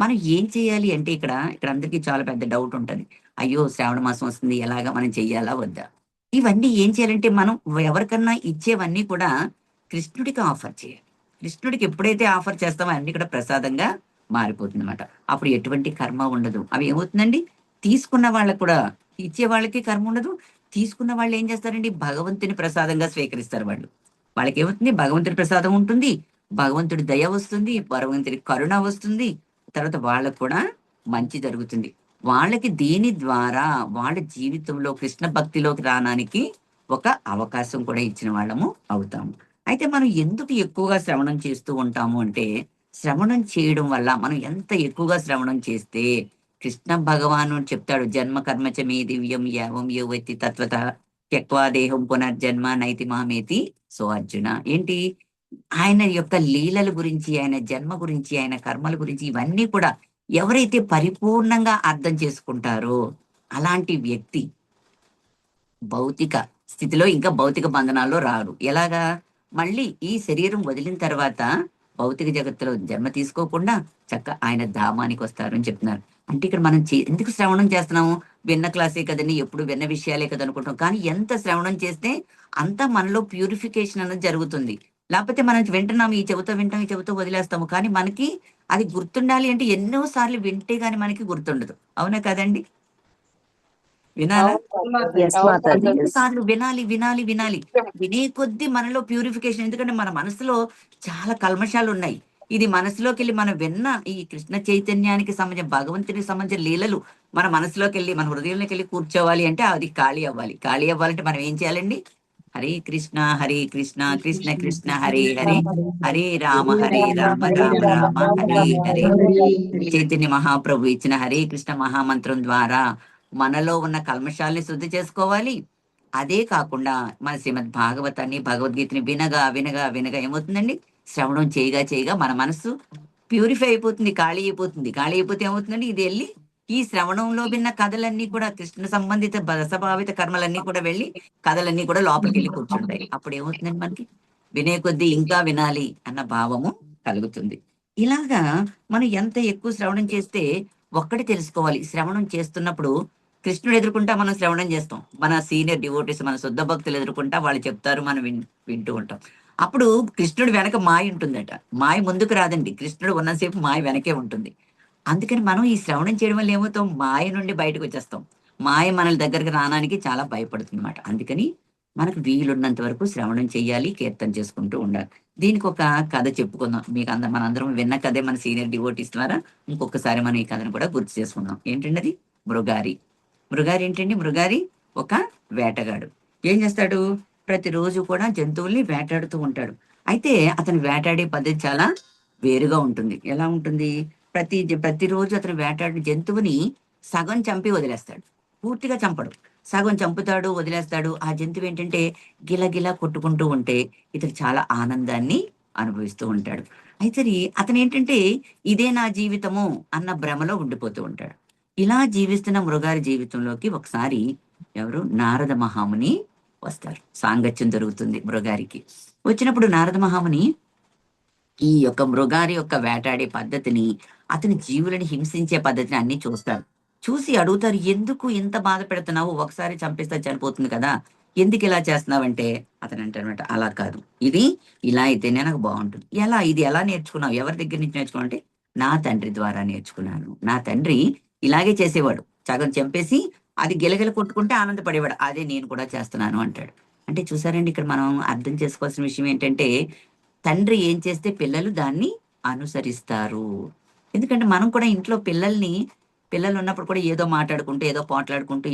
మనం ఏం చేయాలి అంటే ఇక్కడ అందరికీ చాలా పెద్ద డౌట్ ఉంటది. అయ్యో శ్రావణ మాసం వస్తుంది, ఎలాగా మనం చెయ్యాలా వద్దా? ఇవన్నీ ఏం చేయాలంటే మనం ఎవరికన్నా ఇచ్చేవన్నీ కూడా కృష్ణుడికి ఆఫర్ చేయాలి. కృష్ణుడికి ఎప్పుడైతే ఆఫర్ చేస్తామో అన్ని కూడా ప్రసాదంగా మారిపోతుంది అనమాట. అప్పుడు ఎటువంటి కర్మ ఉండదు. అవి ఏమవుతుందండి? తీసుకున్న వాళ్ళకు కూడా, ఇచ్చే వాళ్ళకి కర్మ ఉండదు. తీసుకున్న వాళ్ళు ఏం చేస్తారండి? భగవంతుని ప్రసాదంగా స్వీకరిస్తారు వాళ్ళు. వాళ్ళకి ఏమవుతుంది? భగవంతుడి ప్రసాదం ఉంటుంది, భగవంతుడి దయ వస్తుంది, భగవంతుడి కరుణ వస్తుంది. తర్వాత వాళ్ళకు కూడా మంచి జరుగుతుంది. వాళ్ళకి దీని ద్వారా వాళ్ళ జీవితంలో కృష్ణ భక్తిలోకి రావడానికి ఒక అవకాశం కూడా ఇచ్చిన వాళ్ళము అవుతాము. అయితే మనం ఎందుకు ఎక్కువగా శ్రవణం చేస్తూ ఉంటాము అంటే, శ్రవణం చేయడం వల్ల మనం ఎంత ఎక్కువగా శ్రవణం చేస్తే కృష్ణ భగవాను చెప్తాడు, జన్మ కర్మచ మే దివ్యం యావం యోవతి తత్వత త్యక్వా దేహం పునర్జన్మ నైతి మామేతి. సో అర్జున ఏంటి? ఆయన యొక్క లీలల గురించి, ఆయన జన్మ గురించి, ఆయన కర్మల గురించి ఇవన్నీ కూడా ఎవరైతే పరిపూర్ణంగా అర్థం చేసుకుంటారో అలాంటి వ్యక్తి భౌతిక స్థితిలో ఇంకా భౌతిక బంధనాల్లో రాడు. ఎలాగా? మళ్ళీ ఈ శరీరం వదిలిన తర్వాత భౌతిక జగత్తులో జన్మ తీసుకోకుండా ఆయన ధామానికి వస్తారు అని చెప్తున్నారు. అంటే ఇక్కడ మనం ఎందుకు శ్రవణం చేస్తున్నాము? విన్న క్లాసే కదండి, ఎప్పుడు విన్న విషయాలే కదా అనుకుంటాం. కానీ ఎంత శ్రవణం చేస్తే అంత మనలో ప్యూరిఫికేషన్ అనేది జరుగుతుంది. లేకపోతే మనం వింటున్నాము, ఈ చెబుతూ వింటాం, ఈ చెబుతూ వదిలేస్తాము. కానీ మనకి అది గుర్తుండాలి అంటే ఎన్నో సార్లు వింటే గాని మనకి గుర్తుండదు. అవునా కదండి? వినాలా? సార్లు వినాలి వినాలి వినాలి. వినే కొద్దీ మనలో ప్యూరిఫికేషన్. ఎందుకంటే మన మనసులో చాలా కల్మషాలు ఉన్నాయి. ఇది మనసులోకి వెళ్ళి మనం విన్న ఈ కృష్ణ చైతన్యానికి సంబంధించిన, భగవంతునికి సంబంధించిన లీలలు మన మనసులోకి వెళ్ళి, మన హృదయంలోకి వెళ్ళి కూర్చోవాలి అంటే అది ఖాళీ అవ్వాలి. ఖాళీ అవ్వాలంటే మనం ఏం చేయాలండి? హరే కృష్ణ కృష్ణ కృష్ణ హరే హరే, హరే రామ రామ రామ హరే హరే. చైతన్య మహాప్రభు ఇచ్చిన హరే కృష్ణ మహామంత్రం ద్వారా మనలో ఉన్న కల్మషాల్ని శుద్ధి చేసుకోవాలి. అదే కాకుండా మన శ్రీమద్ భాగవతాన్ని, భగవద్గీతని వినగా వినగా వినగా ఏమవుతుందండి? శ్రవణం చేయగా చేయగా మన మనసు ప్యూరిఫై అయిపోతుంది, ఖాళీ అయిపోతుంది. ఖాళీ అయిపోతే ఏమవుతుందండి? ఇది వెళ్ళి ఈ శ్రవణంలో విన్న కథలన్నీ కూడా కృష్ణ సంబంధిత రసభావిత కర్మలన్నీ కూడా వెళ్ళి కథలన్నీ కూడా లోపలికి వెళ్ళి కూర్చుంటాయి. అప్పుడు ఏమవుతుందండి మనకి? వినే కొద్దీ ఇంకా వినాలి అన్న భావము కలుగుతుంది. ఇలాగా మనం ఎంత ఎక్కువ శ్రవణం చేస్తే ఒక్కటి తెలుసుకోవాలి. శ్రవణం చేస్తున్నప్పుడు కృష్ణుడు ఎదుర్కొంటా మనం శ్రవణం చేస్తాం. మన సీనియర్ డివోటీస్, మన శుద్ధ భక్తులు ఎదుర్కొంటా వాళ్ళు చెప్తారు, మనం వింటూ ఉంటాం. అప్పుడు కృష్ణుడు వెనక మాయ ఉంటుందట. మాయ ముందుకు రాదండి, కృష్ణుడు ఉన్నసేపు మాయ వెనకే ఉంటుంది. అందుకని మనం ఈ శ్రవణం చేయడం వల్ల ఏమవుతాం? మాయ నుండి బయటకు వచ్చేస్తాం. మాయ మన దగ్గరకు రావడానికి చాలా భయపడుతుంది అనమాట. అందుకని మనకు వీలున్నంత వరకు శ్రవణం చేయాలి, కీర్తన చేసుకుంటూ ఉండాలి. దీనికి ఒక కథ చెప్పుకుందాం. మీకు మనందరం విన్న కథే మన సీనియర్ డివోటీస్ ద్వారా. ఇంకొకసారి మనం ఈ కథను కూడా గుర్తు చేసుకుందాం. ఏంటండి అది? మృగారి. మృగారి ఏంటండి? మృగారి ఒక వేటగాడు. ఏం చేస్తాడు? ప్రతిరోజు కూడా జంతువుల్ని వేటాడుతూ ఉంటాడు. అయితే అతను వేటాడే పద్ధతి చాలా వేరుగా ఉంటుంది. ఎలా ఉంటుంది? ప్రతిరోజు అతను వేటాడిన జంతువుని సగం చంపి వదిలేస్తాడు. పూర్తిగా చంపడు, సగం చంపుతాడు, వదిలేస్తాడు. ఆ జంతువు ఏంటంటే గిలగిలా కొట్టుకుంటూ ఉంటే ఇతడు చాలా ఆనందాన్ని అనుభవిస్తూ ఉంటాడు. అయితే అతను ఏంటంటే ఇదే నా జీవితము అన్న భ్రమలో ఉండిపోతూ ఉంటాడు. ఇలా జీవిస్తున్న మృగారి జీవితంలోకి ఒకసారి ఎవరు? నారద మహాముని వస్తారు. సాంగత్యం జరుగుతుంది మృగారికి. వచ్చినప్పుడు నారద మహాముని ఈ యొక్క మృగారి యొక్క వేటాడే పద్ధతిని, అతని జీవులని హింసించే పద్ధతిని అన్ని చూస్తారు. చూసి అడుగుతారు, ఎందుకు ఇంత బాధ పెడుతున్నావు? ఒకసారి చంపేస్తే చనిపోతుంది కదా, ఎందుకు ఇలా చేస్తున్నావంటే అతను అంటారనమాట, అలా కాదు, ఇది ఇలా అయితేనే నాకు బాగుంటుంది. ఇది ఎలా నేర్చుకున్నావు? ఎవరి దగ్గర నుంచి నేర్చుకున్నావు అంటే, నా తండ్రి ద్వారా నేర్చుకున్నాను. నా తండ్రి ఇలాగే చేసేవాడు. సగం చంపేసి అది గిలగిల కొట్టుకుంటే ఆనందపడేవాడు. అదే నేను కూడా చేస్తున్నాను అంటాడు. అంటే చూసారండి, ఇక్కడ మనం అర్థం చేసుకోవాల్సిన విషయం ఏంటంటే, తండ్రి ఏం చేస్తే పిల్లలు దాన్ని అనుసరిస్తారు. ఎందుకంటే మనం కూడా ఇంట్లో పిల్లలు ఉన్నప్పుడు కూడా ఏదో మాట్లాడుకుంటూ, ఏదో పోట్లాడుకుంటూ,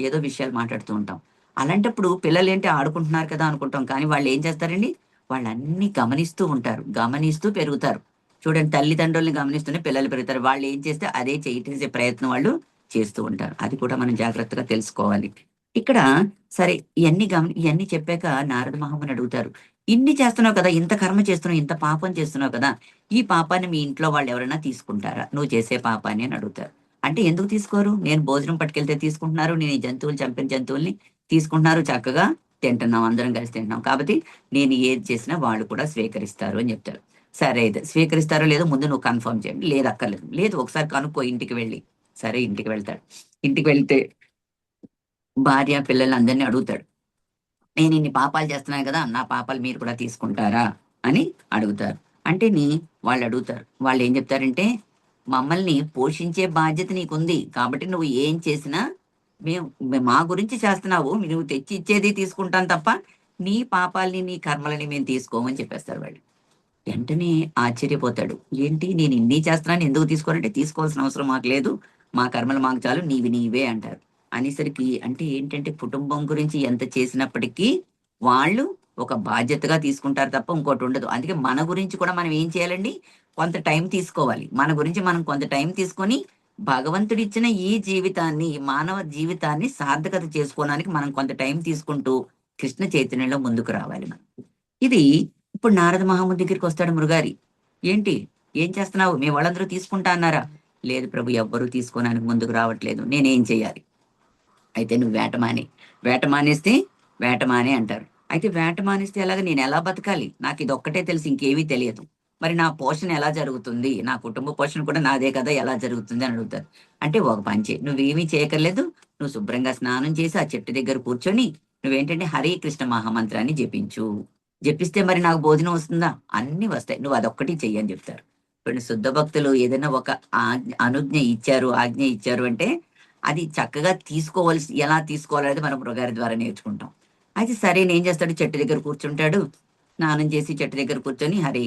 ఏదో విషయాలు మాట్లాడుతూ ఉంటాం. అలాంటప్పుడు పిల్లలు ఏంటి ఆడుకుంటున్నారు కదా అనుకుంటాం. కానీ వాళ్ళు ఏం చేస్తారండి? వాళ్ళన్నీ గమనిస్తూ ఉంటారు, గమనిస్తూ పెరుగుతారు. చూడండి, తల్లిదండ్రుల్ని గమనిస్తూనే పిల్లలు పెరుగుతారు. వాళ్ళు ఏం చేస్తే అదే చేసే ప్రయత్నం వాళ్ళు చేస్తూ ఉంటారు. అది కూడా మనం జాగ్రత్తగా తెలుసుకోవాలి. ఇక్కడ సరే, ఇవన్నీ చెప్పాక నారద మహాముని అడుగుతారు, ఇన్ని చేస్తున్నావు కదా, ఇంత కర్మ చేస్తున్నావు, ఇంత పాపం చేస్తున్నావు కదా, ఈ పాపాన్ని మీ ఇంట్లో వాళ్ళు ఎవరైనా తీసుకుంటారా, నువ్వు చేసే పాపాన్ని అని అడుగుతారు. అంటే ఎందుకు తీసుకోరు? నేను భోజనం పట్టుకెళ్తే తీసుకుంటున్నారు, నేను ఈ చంపిన జంతువుల్ని తీసుకుంటున్నారు, చక్కగా తింటున్నాం, అందరం కలిసి తింటున్నాం, కాబట్టి నేను ఏది చేసినా వాళ్ళు కూడా స్వీకరిస్తారు అని చెప్తారు. సరే, అయితే స్వీకరిస్తారో లేదో ముందు నువ్వు కన్ఫర్మ్ చేయండి. లేదు, అక్కర్లేదు. లేదు, ఒకసారి కనుక్కో ఇంటికి వెళ్ళి. సరే, ఇంటికి వెళ్తాడు. ఇంటికి వెళ్తే భార్య పిల్లల్ని అందరినీ అడుగుతాడు, నేను ఇన్ని పాపాలు చేస్తున్నాను కదా, నా పాపాలు మీరు కూడా తీసుకుంటారా అని అడుగుతారు. అంటే వాళ్ళు అడుగుతారు. వాళ్ళు ఏం చెప్తారంటే, మమ్మల్ని పోషించే బాధ్యత నీకుంది, కాబట్టి నువ్వు ఏం చేసినా మా గురించి చేస్తున్నావు, నువ్వు తెచ్చి ఇచ్చేది తీసుకుంటాను తప్ప నీ పాపాలని, నీ కర్మలని మేము తీసుకోమని చెప్పేస్తారు వాళ్ళు. వెంటనే ఆశ్చర్యపోతాడు. ఏంటి, నేను ఇన్ని చేస్తున్నాను, ఎందుకు తీసుకోవాలంటే, తీసుకోవాల్సిన అవసరం మాకు లేదు, మా కర్మలు మాకు చాలు, నీవే అంటారు. అనేసరికి అంటే ఏంటంటే, కుటుంబం గురించి ఎంత చేసినప్పటికీ వాళ్ళు ఒక బాధ్యతగా తీసుకుంటారు తప్ప ఇంకోటి ఉండదు. అందుకే మన గురించి కూడా మనం ఏం చేయాలండి? కొంత టైం తీసుకోవాలి. మన గురించి మనం కొంత టైం తీసుకొని భగవంతుడిచ్చిన ఈ జీవితాన్ని, మానవ జీవితాన్ని సార్థకత చేసుకోవడానికి మనం కొంత టైం తీసుకుంటూ కృష్ణ చైతన్యంలో ముందుకు రావాలి మనం. ఇది ఇప్పుడు నారద మహాముని దగ్గరికి వస్తాడు మృగారి. ఏంటి, ఏం చేస్తున్నావు? మీ వాళ్ళందరూ తీసుకుంటా అన్నారా? లేదు ప్రభు, ఎవ్వరూ తీసుకోవడానికి ముందుకు రావట్లేదు, నేనేం చేయాలి? అయితే నువ్వు వేట మానేస్తే వేట మానే అంటారు. అయితే వేట మానేస్తే ఎలాగ? నేను ఎలా బతకాలి? నాకు ఇది ఒక్కటే తెలుసు, ఇంకేమీ తెలియదు. మరి నా పోషణ ఎలా జరుగుతుంది? నా కుటుంబ పోషణ కూడా నాదే కదా, ఎలా జరుగుతుంది అని అడుగుతారు. అంటే ఒక పని చేయి, నువ్వేమీ చేయక్కర్లేదు, నువ్వు శుభ్రంగా స్నానం చేసి ఆ చెట్టు దగ్గర కూర్చొని నువ్వేంటంటే హరే కృష్ణ మహామంత్రాన్ని జపించు. జపిస్తే మరి నాకు భోజనం వస్తుందా? అన్ని వస్తాయి, నువ్వు అదొక్కటి చెయ్యి అని చెప్తారు. ఇప్పుడు శుద్ధ భక్తులు ఏదైనా ఒక ఆజ్ఞ ఇచ్చారు అంటే అది చక్కగా ఎలా తీసుకోవాలనేది మనం మృగారి ద్వారా నేర్చుకుంటాం. అయితే సరే, ఏం చేస్తాడు? చెట్టు దగ్గర కూర్చుంటాడు, స్నానం చేసి చెట్టు దగ్గర కూర్చొని హరే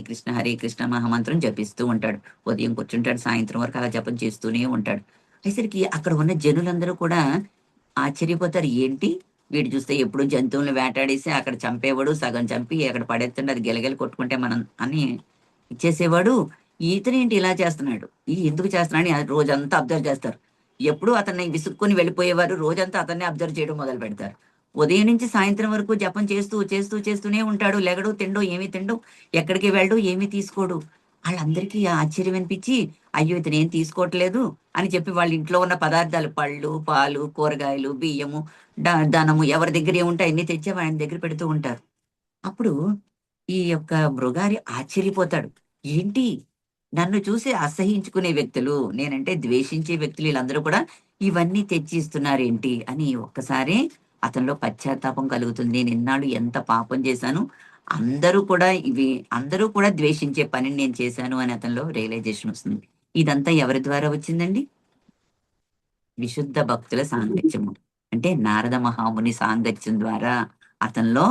కృష్ణ మహామంత్రం జపిస్తూ ఉంటాడు. ఉదయం కూర్చుంటాడు, సాయంత్రం వరకు అలా జపం చేస్తూనే ఉంటాడు. అసలుకి అక్కడ ఉన్న జనులందరూ కూడా ఆశ్చర్యపోతారు. ఏంటి, వీడు చూస్తే ఎప్పుడు జంతువులను వేటాడేసి అక్కడ చంపేవాడు, సగం చంపి అక్కడ పడేస్తుంటే అది గెలగెల కొట్టుకుంటే మనం అని ఇచ్చేసేవాడు, ఈతనేంటి ఇలా చేస్తున్నాడు, ఎందుకు చేస్తున్నాడు అని రోజంతా అబ్జర్వ్ చేస్తారు. ఎప్పుడు అతన్ని విసుక్కుని వెళ్ళిపోయేవారు, రోజంతా అతన్ని అబ్జర్వ్ చేయడం మొదలు పెడతారు. ఉదయం నుంచి సాయంత్రం వరకు జపం చేస్తూనే ఉంటాడు. లెగడు, తిండు, ఏమీ తిండు, ఎక్కడికి వెళ్ళడు, ఏమీ తీసుకోడు. వాళ్ళందరికీ ఆశ్చర్యం అనిపించి అయ్యో ఇతను ఏం తీసుకోవట్లేదు అని చెప్పి వాళ్ళ ఇంట్లో ఉన్న పదార్థాలు, పళ్ళు, పాలు, కూరగాయలు, బియ్యము, ధనము ఎవరి దగ్గర ఏముంటే అన్ని తెచ్చి ఆయన దగ్గర పెడుతూ ఉంటారు. అప్పుడు ఈ యొక్క మృగారి ఆశ్చర్యపోతాడు. ఏంటి, నన్ను చూసి అసహించుకునే వ్యక్తులు, నేనంటే ద్వేషించే వ్యక్తులు వీళ్ళందరూ కూడా ఇవన్నీ తెచ్చి ఇస్తున్నారేంటి అని ఒక్కసారి అతనిలో పశ్చాత్తాపం కలుగుతుంది. నేను ఇన్నాళ్ళు ఎంత పాపం చేశాను, అందరూ కూడా ద్వేషించే పనిని నేను చేశాను అని అతనిలో రియలైజేషన్ వస్తుంది. ఇదంతా ఎవరి ద్వారా వచ్చిందండి? విశుద్ధ భక్తుల సాంగత్యము. అంటే నారద మహాముని సాంగత్యం ద్వారా అతనిలో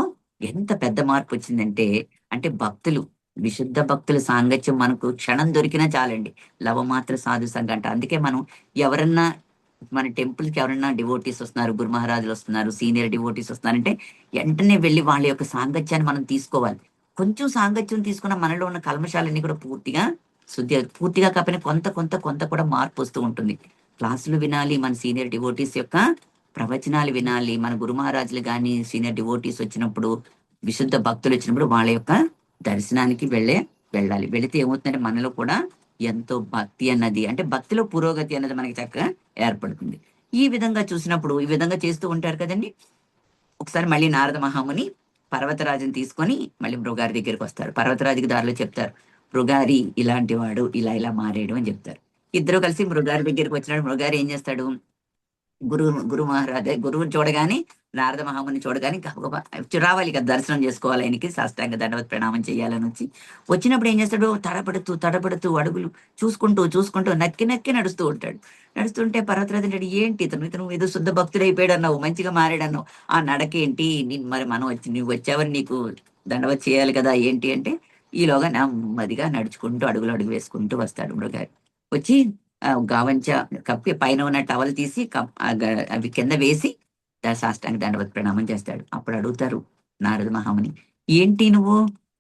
ఎంత పెద్ద మార్పు వచ్చిందంటే, అంటే భక్తులు, విశుద్ధ భక్తుల సాంగత్యం మనకు క్షణం దొరికినా చాలండి. లవమాత్ర సాధు సంఘ అంట. అందుకే మనం ఎవరన్నా మన టెంపుల్కి ఎవరన్నా డివోటీస్ వస్తున్నారు, గురు మహారాజులు వస్తున్నారు, సీనియర్ డివోటీస్ వస్తున్నారంటే వెంటనే వెళ్ళి వాళ్ళ యొక్క సాంగత్యాన్ని మనం తీసుకోవాలి. కొంచెం సాంగత్యం తీసుకున్న మనలో ఉన్న కల్మషాలన్నీ కూడా పూర్తిగా కాకపోయినా కొంత కొంత కొంత కూడా మార్పు వస్తూ ఉంటుంది. క్లాసులు వినాలి, మన సీనియర్ డివోటీస్ యొక్క ప్రవచనాలు వినాలి, మన గురు మహారాజులు కానీ సీనియర్ డివోటీస్ వచ్చినప్పుడు, విశుద్ధ భక్తులు వచ్చినప్పుడు వాళ్ళ యొక్క దర్శనానికి వెళ్ళాలి. వెళితే ఏమవుతుందంటే మనలో కూడా ఎంతో భక్తి అన్నది, అంటే భక్తిలో పురోగతి అన్నది మనకి చక్కగా ఏర్పడుతుంది. ఈ విధంగా చూసినప్పుడు ఈ విధంగా చేస్తూ ఉంటారు కదండి. ఒకసారి మళ్ళీ నారద మహాముని పర్వతరాజుని తీసుకొని మళ్ళీ మృగారి దగ్గరికి వస్తారు. పర్వతరాజుకి దారిలో చెప్తారు, మృగారి ఇలాంటి వాడు ఇలా ఇలా మారాడు అని చెప్తారు. ఇద్దరు కలిసి మృగారి దగ్గరికి వచ్చినాడు. మృగారి ఏం చేస్తాడు, గురువుని చూడగానే, నారద మహాముని చూడగానే గబగబా రావాలి కదా, దర్శనం చేసుకోవాలి, ఆయనకి సాష్టాంగ దండవత్ ప్రణామం చేయాలని వచ్చినప్పుడు ఏం చేస్తాడు, తడబడుతూ అడుగులు చూసుకుంటూ నక్కి నడుస్తూ ఉంటాడు. నడుస్తుంటే పర్వతరాజు అంటాడు, ఏంటి ఇతను ఏదో శుద్ధ భక్తుడు అయిపోయాడు అన్నావు, మంచిగా మారాడు అన్నావు, ఆ నడకేంటి, మరి నువ్వు వచ్చావని నీకు దండవత్ చేయాలి కదా ఏంటి అంటే, ఈలోగా నెమ్మదిగా నడుచుకుంటూ అడుగు వేసుకుంటూ వస్తాడు మృగారి. వచ్చి గావంచ కప్పి పైన ఉన్న టవల్ తీసి అవి కింద వేసి సాష్టాంగ దండవత్ ప్రణామం చేస్తాడు. అప్పుడు అడుగుతారు నారద మహాముని, ఏంటి నువ్వు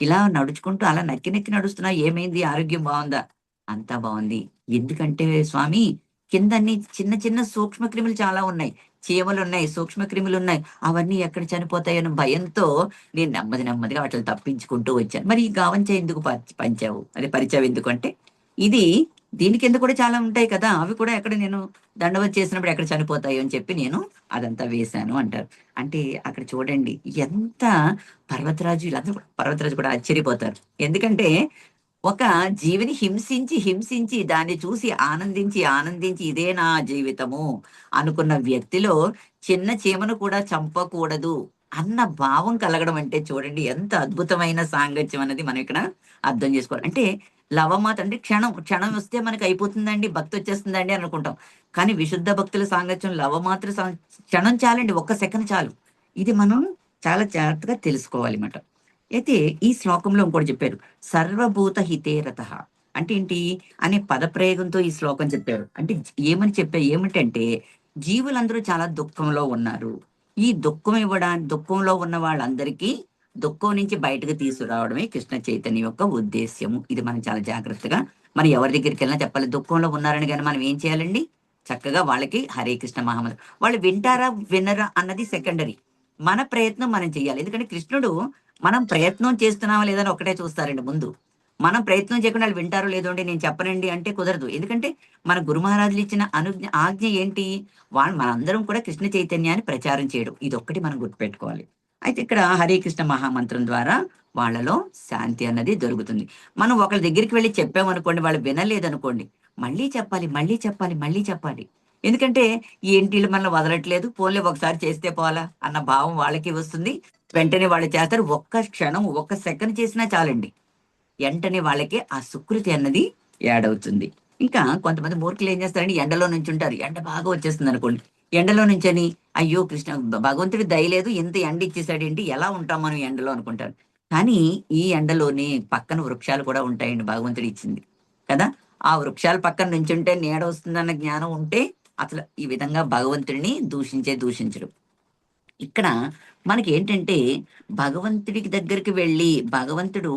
ఇలా నడుచుకుంటూ అలా నక్కి నడుస్తున్నావు, ఏమైంది, ఆరోగ్యం బాగుందా? అంతా బాగుంది. ఎందుకంటే స్వామి, కిందన్ని చిన్న చిన్న సూక్ష్మ క్రిములు చాలా ఉన్నాయి, చీమలు ఉన్నాయి, సూక్ష్మ క్రిములు ఉన్నాయి, అవన్నీ ఎక్కడ చనిపోతాయని భయంతో నేను నెమ్మదిగా వాటిని తప్పించుకుంటూ వచ్చాను. మరి ఈ గావంచ ఎందుకు పరిచావు ఎందుకు అంటే, ఇది దీని కింద కూడా చాలా ఉంటాయి కదా, అవి కూడా ఎక్కడ నేను దండవత్ చేసినప్పుడు ఎక్కడ చనిపోతాయో అని చెప్పి నేను అదంతా వేశాను అంటారు. అంటే అక్కడ చూడండి ఎంత పర్వతరాజు కూడా ఆశ్చర్యపోతారు. ఎందుకంటే ఒక జీవిని హింసించి దాన్ని చూసి ఆనందించి ఇదే నా జీవితము అనుకున్న వ్యక్తిలో చిన్న చీమను కూడా చంపకూడదు అన్న భావం కలగడం అంటే చూడండి ఎంత అద్భుతమైన సాంగత్యం అనేది మనం ఇక్కడ అర్థం చేసుకోవాలి. అంటే లవమాత అంటే క్షణం వస్తే మనకి అయిపోతుందండి, భక్తి వచ్చేస్తుందండి అనుకుంటాం. కానీ విశుద్ధ భక్తుల సాంగత్యం లవమాత్ర క్షణం చాలండి, 1 సెకండ్ చాలు. ఇది మనం చాలా జాగ్రత్తగా తెలుసుకోవాలి అన్నమాట. అయితే ఈ శ్లోకంలో ఇంకోటి చెప్పారు, సర్వభూత హితే రతః అంటే ఏంటి అనే పదప్రయోగంతో ఈ శ్లోకం చెప్పారు. అంటే ఏమిటంటే జీవులందరూ చాలా దుఃఖంలో ఉన్నారు. ఈ దుఃఖంలో ఉన్న వాళ్ళందరికీ దుఃఖం నుంచి బయటకు తీసుకురావడమే కృష్ణ చైతన్య యొక్క ఉద్దేశ్యము. ఇది మనం చాలా జాగ్రత్తగా మరి ఎవరి దగ్గరికి వెళ్ళినా చెప్పాలి. దుఃఖంలో ఉన్నారని కానీ మనం ఏం చేయాలండి, చక్కగా వాళ్ళకి హరే కృష్ణ మహామంత్రం, వాళ్ళు వింటారా వినరా అన్నది సెకండరీ, మన ప్రయత్నం మనం చేయాలి. ఎందుకంటే కృష్ణుడు మనం ప్రయత్నం చేస్తున్నామా లేదని ఒకటే చూస్తారండి ముందు. మనం ప్రయత్నం చేయకుండా వాళ్ళు వింటారో లేదో అండి నేను చెప్పనండి అంటే కుదరదు. ఎందుకంటే మన గురు మహారాజులు ఇచ్చిన ఆజ్ఞ ఏంటి, మనందరం కూడా కృష్ణ చైతన్యాన్ని ప్రచారం చేయడం, ఇది ఒక్కటి మనం గుర్తుపెట్టుకోవాలి. అయితే ఇక్కడ హరే కృష్ణ మహామంత్రం ద్వారా వాళ్ళలో శాంతి అన్నది దొరుకుతుంది. మనం ఒకళ్ళ దగ్గరికి వెళ్ళి చెప్పామనుకోండి, వాళ్ళు వినలేదనుకోండి, మళ్ళీ చెప్పాలి. ఎందుకంటే ఏంటి మనల్ని వదలట్లేదు, పోన్లే ఒకసారి చేస్తే పోవాలా అన్న భావం వాళ్ళకి వస్తుంది. వెంటనే వాళ్ళు చేస్తారు. ఒక్క సెకండ్ చేసినా చాలండి, వెంటనే వాళ్ళకి ఆ సుకృతి అన్నది యాడ్ అవుతుంది. ఇంకా కొంతమంది మూర్ఖులు ఏం చేస్తారండి, ఎండలో నుంచి ఉంటారు, ఎండ బాగా వచ్చేస్తుంది అనుకోండి, ఎండలో నుంచని అయ్యో కృష్ణ భగవంతుడి దయలేదు, ఎంత ఎండ ఇచ్చేసాడు ఏంటి, ఎలా ఉంటాం మనం ఎండలో అనుకుంటారు. కానీ ఈ ఎండలోనే పక్కన వృక్షాలు కూడా ఉంటాయండి, భగవంతుడు ఇచ్చింది కదా. ఆ వృక్షాల పక్కన నుంచుంటే నీడ వస్తుందన్న జ్ఞానం ఉంటే అసలు ఈ విధంగా భగవంతుడిని దూషించడు. ఇక్కడ మనకి ఏంటంటే భగవంతుడికి దగ్గరికి వెళ్ళి, భగవంతుడు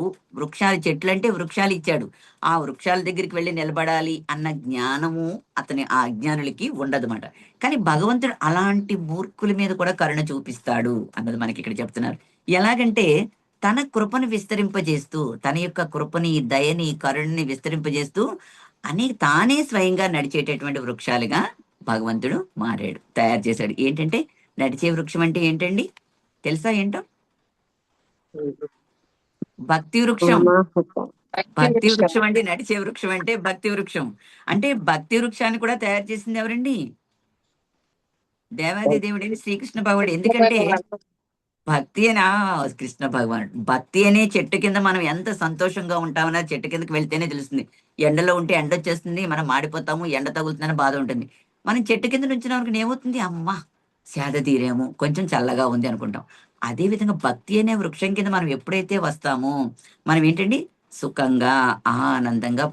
చెట్లు అంటే వృక్షాలు ఇచ్చాడు, ఆ వృక్షాల దగ్గరికి వెళ్ళి నిలబడాలి అన్న జ్ఞానము ఆ అజ్ఞానులకి ఉండదన్నమాట. కానీ భగవంతుడు అలాంటి మూర్ఖుల మీద కూడా కరుణ చూపిస్తాడు అన్నది మనకి ఇక్కడ చెప్తున్నారు. ఎలాగంటే తన కృపను విస్తరింపజేస్తూ, తన యొక్క కృపని, దయని, కరుణని విస్తరింపజేస్తూ అని తానే స్వయంగా నడిచేటటువంటి వృక్షాలుగా భగవంతుడు తయారు చేశాడు. ఏంటంటే నడిచే వృక్షం అంటే ఏంటండి? తెలుసా ఏంటో? భక్తి వృక్షం. భక్తి వృక్షం అంటే నడిచే వృక్షం అంటే భక్తి వృక్షం. అంటే భక్తి వృక్షాన్ని కూడా తయారు చేసింది ఎవరండి? దేవాది దేవుడైన శ్రీకృష్ణ భగవానుడు. ఎందుకంటే భక్తి అని కృష్ణ భగవానుడు భక్తి అనే చెట్టు కింద మనం ఎంత సంతోషంగా ఉంటామన్నా చెట్టు కిందకి వెళ్తేనే తెలుస్తుంది. ఎండలో ఉంటే ఎండ వచ్చేస్తుంది, మనం మాడిపోతాము, ఎండ తగులుతుందని బాధ ఉంటుంది. మనం చెట్టు కింద నుంచి వరకు ఏమవుతుంది? అమ్మా సేద తీరేమో, కొంచెం చల్లగా ఉంది అనుకుంటాం. అదే విధంగా భక్తి అనే వృక్షం కింద మనం ఎప్పుడైతే వస్తామో మనం ఏంటండి సుఖంగా ఆనందంగా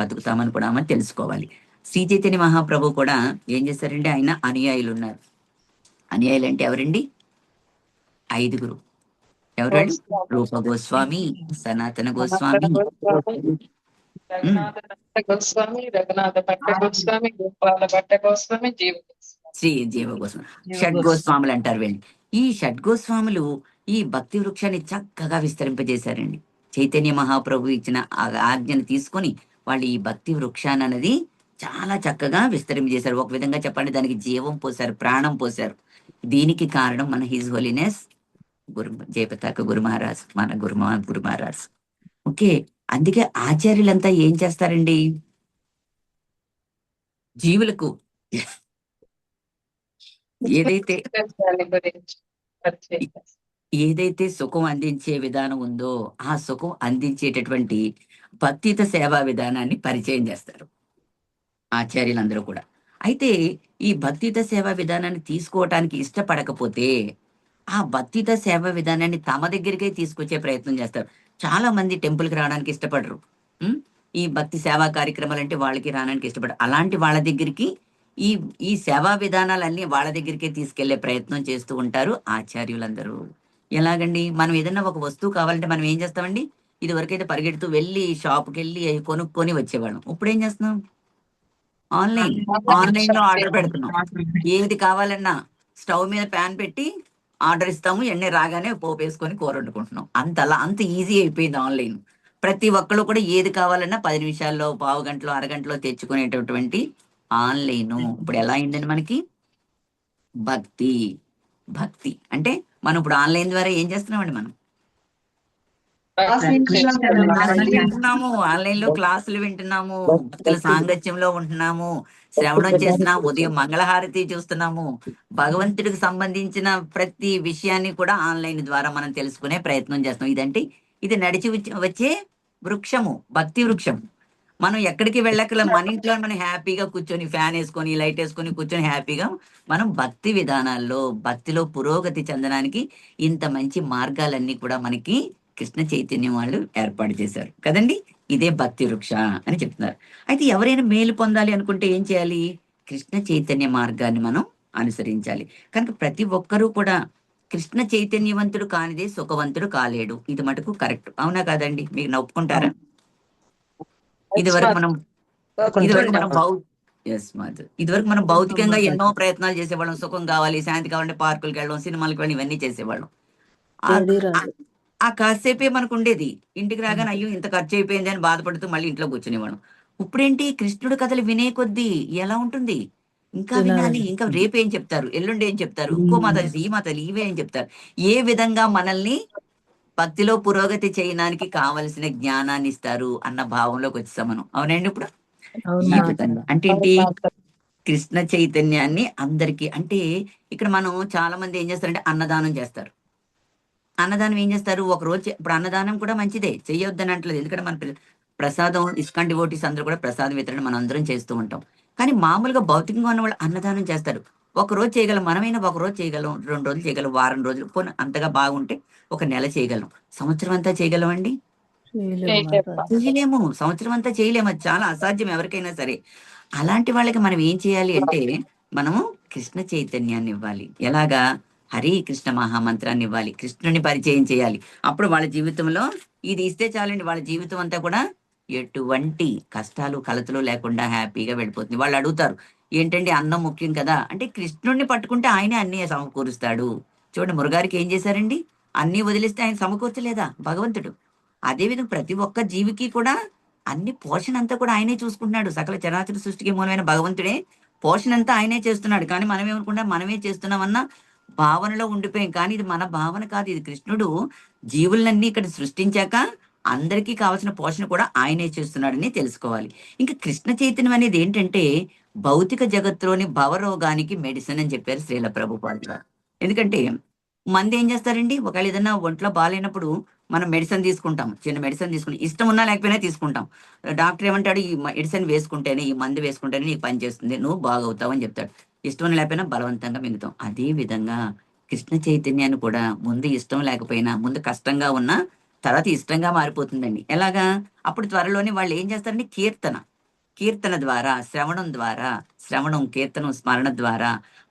బతుకుతామని కూడా మనం తెలుసుకోవాలి. శ్రీ చైతన్య మహాప్రభు కూడా ఏం చేశారంటే ఆయన అనుయాయులు ఉన్నారు. అనుయాయులు అంటే ఎవరండి? 5. ఎవరు వాళ్ళు? రూప గోస్వామి, సనాతన గోస్వామి, గోస్వామి, రఘునాథ భట్ట గోస్వామి, గోపాల భట్ట గోస్వామి, జీవ శ్రీ జీవ గోస్వామి, షడ్గోస్వాములు అంటారు వీళ్ళని. ఈ షడ్గోస్వాములు ఈ భక్తి వృక్షాన్ని చక్కగా విస్తరింపజేశారండి. చైతన్య మహాప్రభు ఇచ్చిన ఆజ్ఞను తీసుకొని వాళ్ళు ఈ భక్తి వృక్షాన్ని అనేది చాలా చక్కగా విస్తరింపజేశారు. ఒక విధంగా చెప్పండి, దానికి జీవం పోశారు, ప్రాణం పోశారు. దీనికి కారణం మన హిజ్ హోలీనెస్ జయపతాక గురు మహారాజ్, మన గురు మహారాజ్. ఓకే, అందుకే ఆచార్యులంతా ఏం చేస్తారండి? జీవులకు ఏదైతే ఏదైతే సుఖం అందించే విధానం ఉందో ఆ సుఖం అందించేటటువంటి భక్తిత సేవా విధానాన్ని పరిచయం చేస్తారు ఆచార్యులందరూ కూడా. అయితే ఈ భక్తిత సేవా విధానాన్ని తీసుకోవటానికి ఇష్టపడకపోతే ఆ భక్తిత సేవా విధానాన్ని తమ దగ్గరికే తీసుకొచ్చే ప్రయత్నం చేస్తారు. చాలా మంది టెంపుల్కి రావడానికి ఇష్టపడరు. ఉం? ఈ భక్తి సేవా కార్యక్రమాలు అంటే వాళ్ళకి రావడానికి ఇష్టపడరు. అలాంటి వాళ్ళ దగ్గరికి ఈ ఈ సేవా విధానాలన్నీ వాళ్ళ దగ్గరికే తీసుకెళ్లే ప్రయత్నం చేస్తూ ఉంటారు ఆచార్యులందరూ. ఎలాగండి? మనం ఏదైనా ఒక వస్తువు కావాలంటే మనం ఏం చేస్తామండి? ఇది వరకైతే పరిగెడుతూ వెళ్ళి షాప్కి వెళ్ళి అవి కొనుక్కొని వచ్చేవాళ్ళం. ఇప్పుడు ఏం చేస్తున్నాం? ఆన్లైన్ లో ఆర్డర్ పెడుతున్నాం. ఏది కావాలన్నా స్టవ్ మీద ప్యాన్ పెట్టి ఆర్డర్ ఇస్తాము, ఎన్నె రాగానే పోపు వేసుకొని కూర వండుకుంటున్నాం. అంత ఈజీ అయిపోయింది ఆన్లైన్. ప్రతి ఒక్కళ్ళు కూడా ఏది కావాలన్నా 10 నిమిషాల్లో, పావు గంటలో, అరగంటలో తెచ్చుకునేటటువంటి ఆన్లైన్. ఇప్పుడు ఎలా అయిందండి మనకి? భక్తి భక్తి అంటే మనం ఇప్పుడు ఆన్లైన్ ద్వారా ఏం చేస్తున్నామండి? మనం వింటున్నాము, ఆన్లైన్ లో క్లాసులు వింటున్నాము, భక్తుల సాంగత్యంలో ఉంటున్నాము, శ్రవణం చేస్తున్నాము, ఉదయం మంగళహారతి చూస్తున్నాము. భగవంతుడికి సంబంధించిన ప్రతి విషయాన్ని కూడా ఆన్లైన్ ద్వారా మనం తెలుసుకునే ప్రయత్నం చేస్తున్నాం. ఇది నడిచి వచ్చే వృక్షము, భక్తి వృక్షం. మనం ఎక్కడికి వెళ్ళక్కల మన ఇంట్లో మనం హ్యాపీగా కూర్చొని ఫ్యాన్ వేసుకొని లైట్ వేసుకొని కూర్చొని హ్యాపీగా మనం భక్తి విధానాల్లో భక్తిలో పురోగతి చెందడానికి ఇంత మంచి మార్గాలన్నీ కూడా మనకి కృష్ణ చైతన్యం వాళ్ళు ఏర్పాటు చేశారు కదండి. ఇదే భక్తి వృక్ష అని చెప్తున్నారు. అయితే ఎవరైనా మేలు పొందాలి అనుకుంటే ఏం చేయాలి? కృష్ణ చైతన్య మార్గాన్ని మనం అనుసరించాలి. కనుక ప్రతి ఒక్కరూ కూడా కృష్ణ చైతన్యవంతుడు కానిదే సుఖవంతుడు కాలేడు. ఇది మటుకు కరెక్ట్, అవునా కాదండి? మీరు నొప్పుకుంటారా? ఇదివరకు మనం భౌతికంగా ఎన్నో ప్రయత్నాలు చేసేవాళ్ళం. సుఖం కావాలి, శాంతి కావాలంటే పార్కులకు వెళ్ళడం, సినిమాలకు వెళ్ళడం, ఇవన్నీ చేసేవాళ్ళం. ఆ కాసేపే మనకు ఉండేది. ఇంటికి రాగానే అయ్యో ఇంత ఖర్చు అయిపోయింది అని బాధపడుతూ మళ్ళీ ఇంట్లో కూర్చునేవాళ్ళం. ఇప్పుడేంటి? కృష్ణుడు కథలు వినే కొద్దీ ఎలా ఉంటుంది? ఇంకా వినాలి, ఇంకా రేపు ఏం చెప్తారు, ఎల్లుండి ఏం చెప్తారు, ఇంకో మాతలు ఈ మాతలు ఇవే ఏం చెప్తారు, ఏ విధంగా మనల్ని భక్తిలో పురోగతి చేయడానికి కావలసిన జ్ఞానాన్ని ఇస్తారు అన్న భావంలోకి వచ్చేసాం మనం. అవునండి. ఇప్పుడు ఈ విధంగా అంటే ఏంటి? కృష్ణ చైతన్యాన్ని అందరికీ అంటే ఇక్కడ మనం చాలా మంది ఏం చేస్తారంటే అన్నదానం చేస్తారు. అన్నదానం ఏం చేస్తారు? ఒక రోజు ఇప్పుడు అన్నదానం కూడా మంచిదే, చెయ్యొద్దని అంటలేదు. ఎందుకంటే మన ప్రసాదం ఇస్కాన్ డివోటీస్ అందరూ కూడా ప్రసాదం వితరణ మనం అందరం చేస్తూ ఉంటాం. కానీ మామూలుగా భౌతికంగా ఉన్న వాళ్ళు అన్నదానం చేస్తారు. ఒక రోజు చేయగలం, మనమైనా ఒక రోజు చేయగలం, 2 రోజులు చేయగలం, వారం రోజులు పోనీ అంతగా బాగుంటే 1 నెల చేయగలం. సంవత్సరం అంతా చేయగలం అండి? చేయలేము. సంవత్సరం అంతా చేయలేము, అది చాలా అసాధ్యం ఎవరికైనా సరే. అలాంటి వాళ్ళకి మనం ఏం చేయాలి అంటే మనము కృష్ణ చైతన్యాన్ని ఇవ్వాలి. ఎలాగా? హరే కృష్ణ మహామంత్రాన్ని ఇవ్వాలి, కృష్ణుని పరిచయం చేయాలి. అప్పుడు వాళ్ళ జీవితంలో ఇది ఇస్తే చాలండి, వాళ్ళ జీవితం అంతా కూడా ఎటువంటి కష్టాలు కలతలు లేకుండా హ్యాపీగా వెళ్ళిపోతుంది. వాళ్ళు అడుగుతారు ఏంటంటే అన్నం ముఖ్యం కదా అంటే, కృష్ణుడిని పట్టుకుంటే ఆయనే అన్ని సమకూరుస్తాడు. చూడండి మురుగారికి ఏం చేశారండి? అన్ని వదిలేస్తే ఆయన సమకూర్చలేదా భగవంతుడు? అదేవిధంగా ప్రతి ఒక్క జీవికి కూడా అన్ని పోషణ అంతా కూడా ఆయనే చూసుకుంటున్నాడు. సకల చరాచర సృష్టికి మూలమైన భగవంతుడే పోషణ అంతా ఆయనే చేస్తున్నాడు. కానీ మనం ఏమనుకుంటాం, మనమే చేస్తున్నామన్న భావనలో ఉండిపోయాం. కానీ ఇది మన భావన కాదు. ఇది కృష్ణుడు జీవులన్నీ ఇక్కడ సృష్టించాక అందరికీ కావాల్సిన పోషణ కూడా ఆయనే చేస్తున్నాడని తెలుసుకోవాలి. ఇంకా కృష్ణ చైతన్యం అనేది ఏంటంటే భౌతిక జగత్తులోని భవరోగానికి మెడిసిన్ అని చెప్పారు శ్రీల ప్రభుపాదులు గారు. ఎందుకంటే మంది ఏం చేస్తారండి, ఒకవేళ ఏదైనా ఒంట్లో బాగాలేనప్పుడు మనం మెడిసిన్ తీసుకుంటాం, చిన్న మెడిసిన్ తీసుకుంటాం, ఇష్టం ఉన్నా లేకపోయినా తీసుకుంటాం. డాక్టర్ ఏమంటాడు, ఈ మెడిసిన్ వేసుకుంటేనే, ఈ మందు వేసుకుంటేనే నీకు పని చేస్తుంది, నువ్వు బాగవుతావు అని చెప్తాడు. ఇష్టం లేకపోయినా బలవంతంగా మింగుతాం. అదే విధంగా కృష్ణ చైతన్యాన్ని కూడా ముందు ఇష్టం లేకపోయినా, ముందు కష్టంగా ఉన్నా తర్వాత ఇష్టంగా మారిపోతుందండి. ఎలాగా? అప్పుడు త్వరలోనే వాళ్ళు ఏం చేస్తారండి, కీర్తన ద్వారా, శ్రవణం కీర్తనం స్మరణ ద్వారా,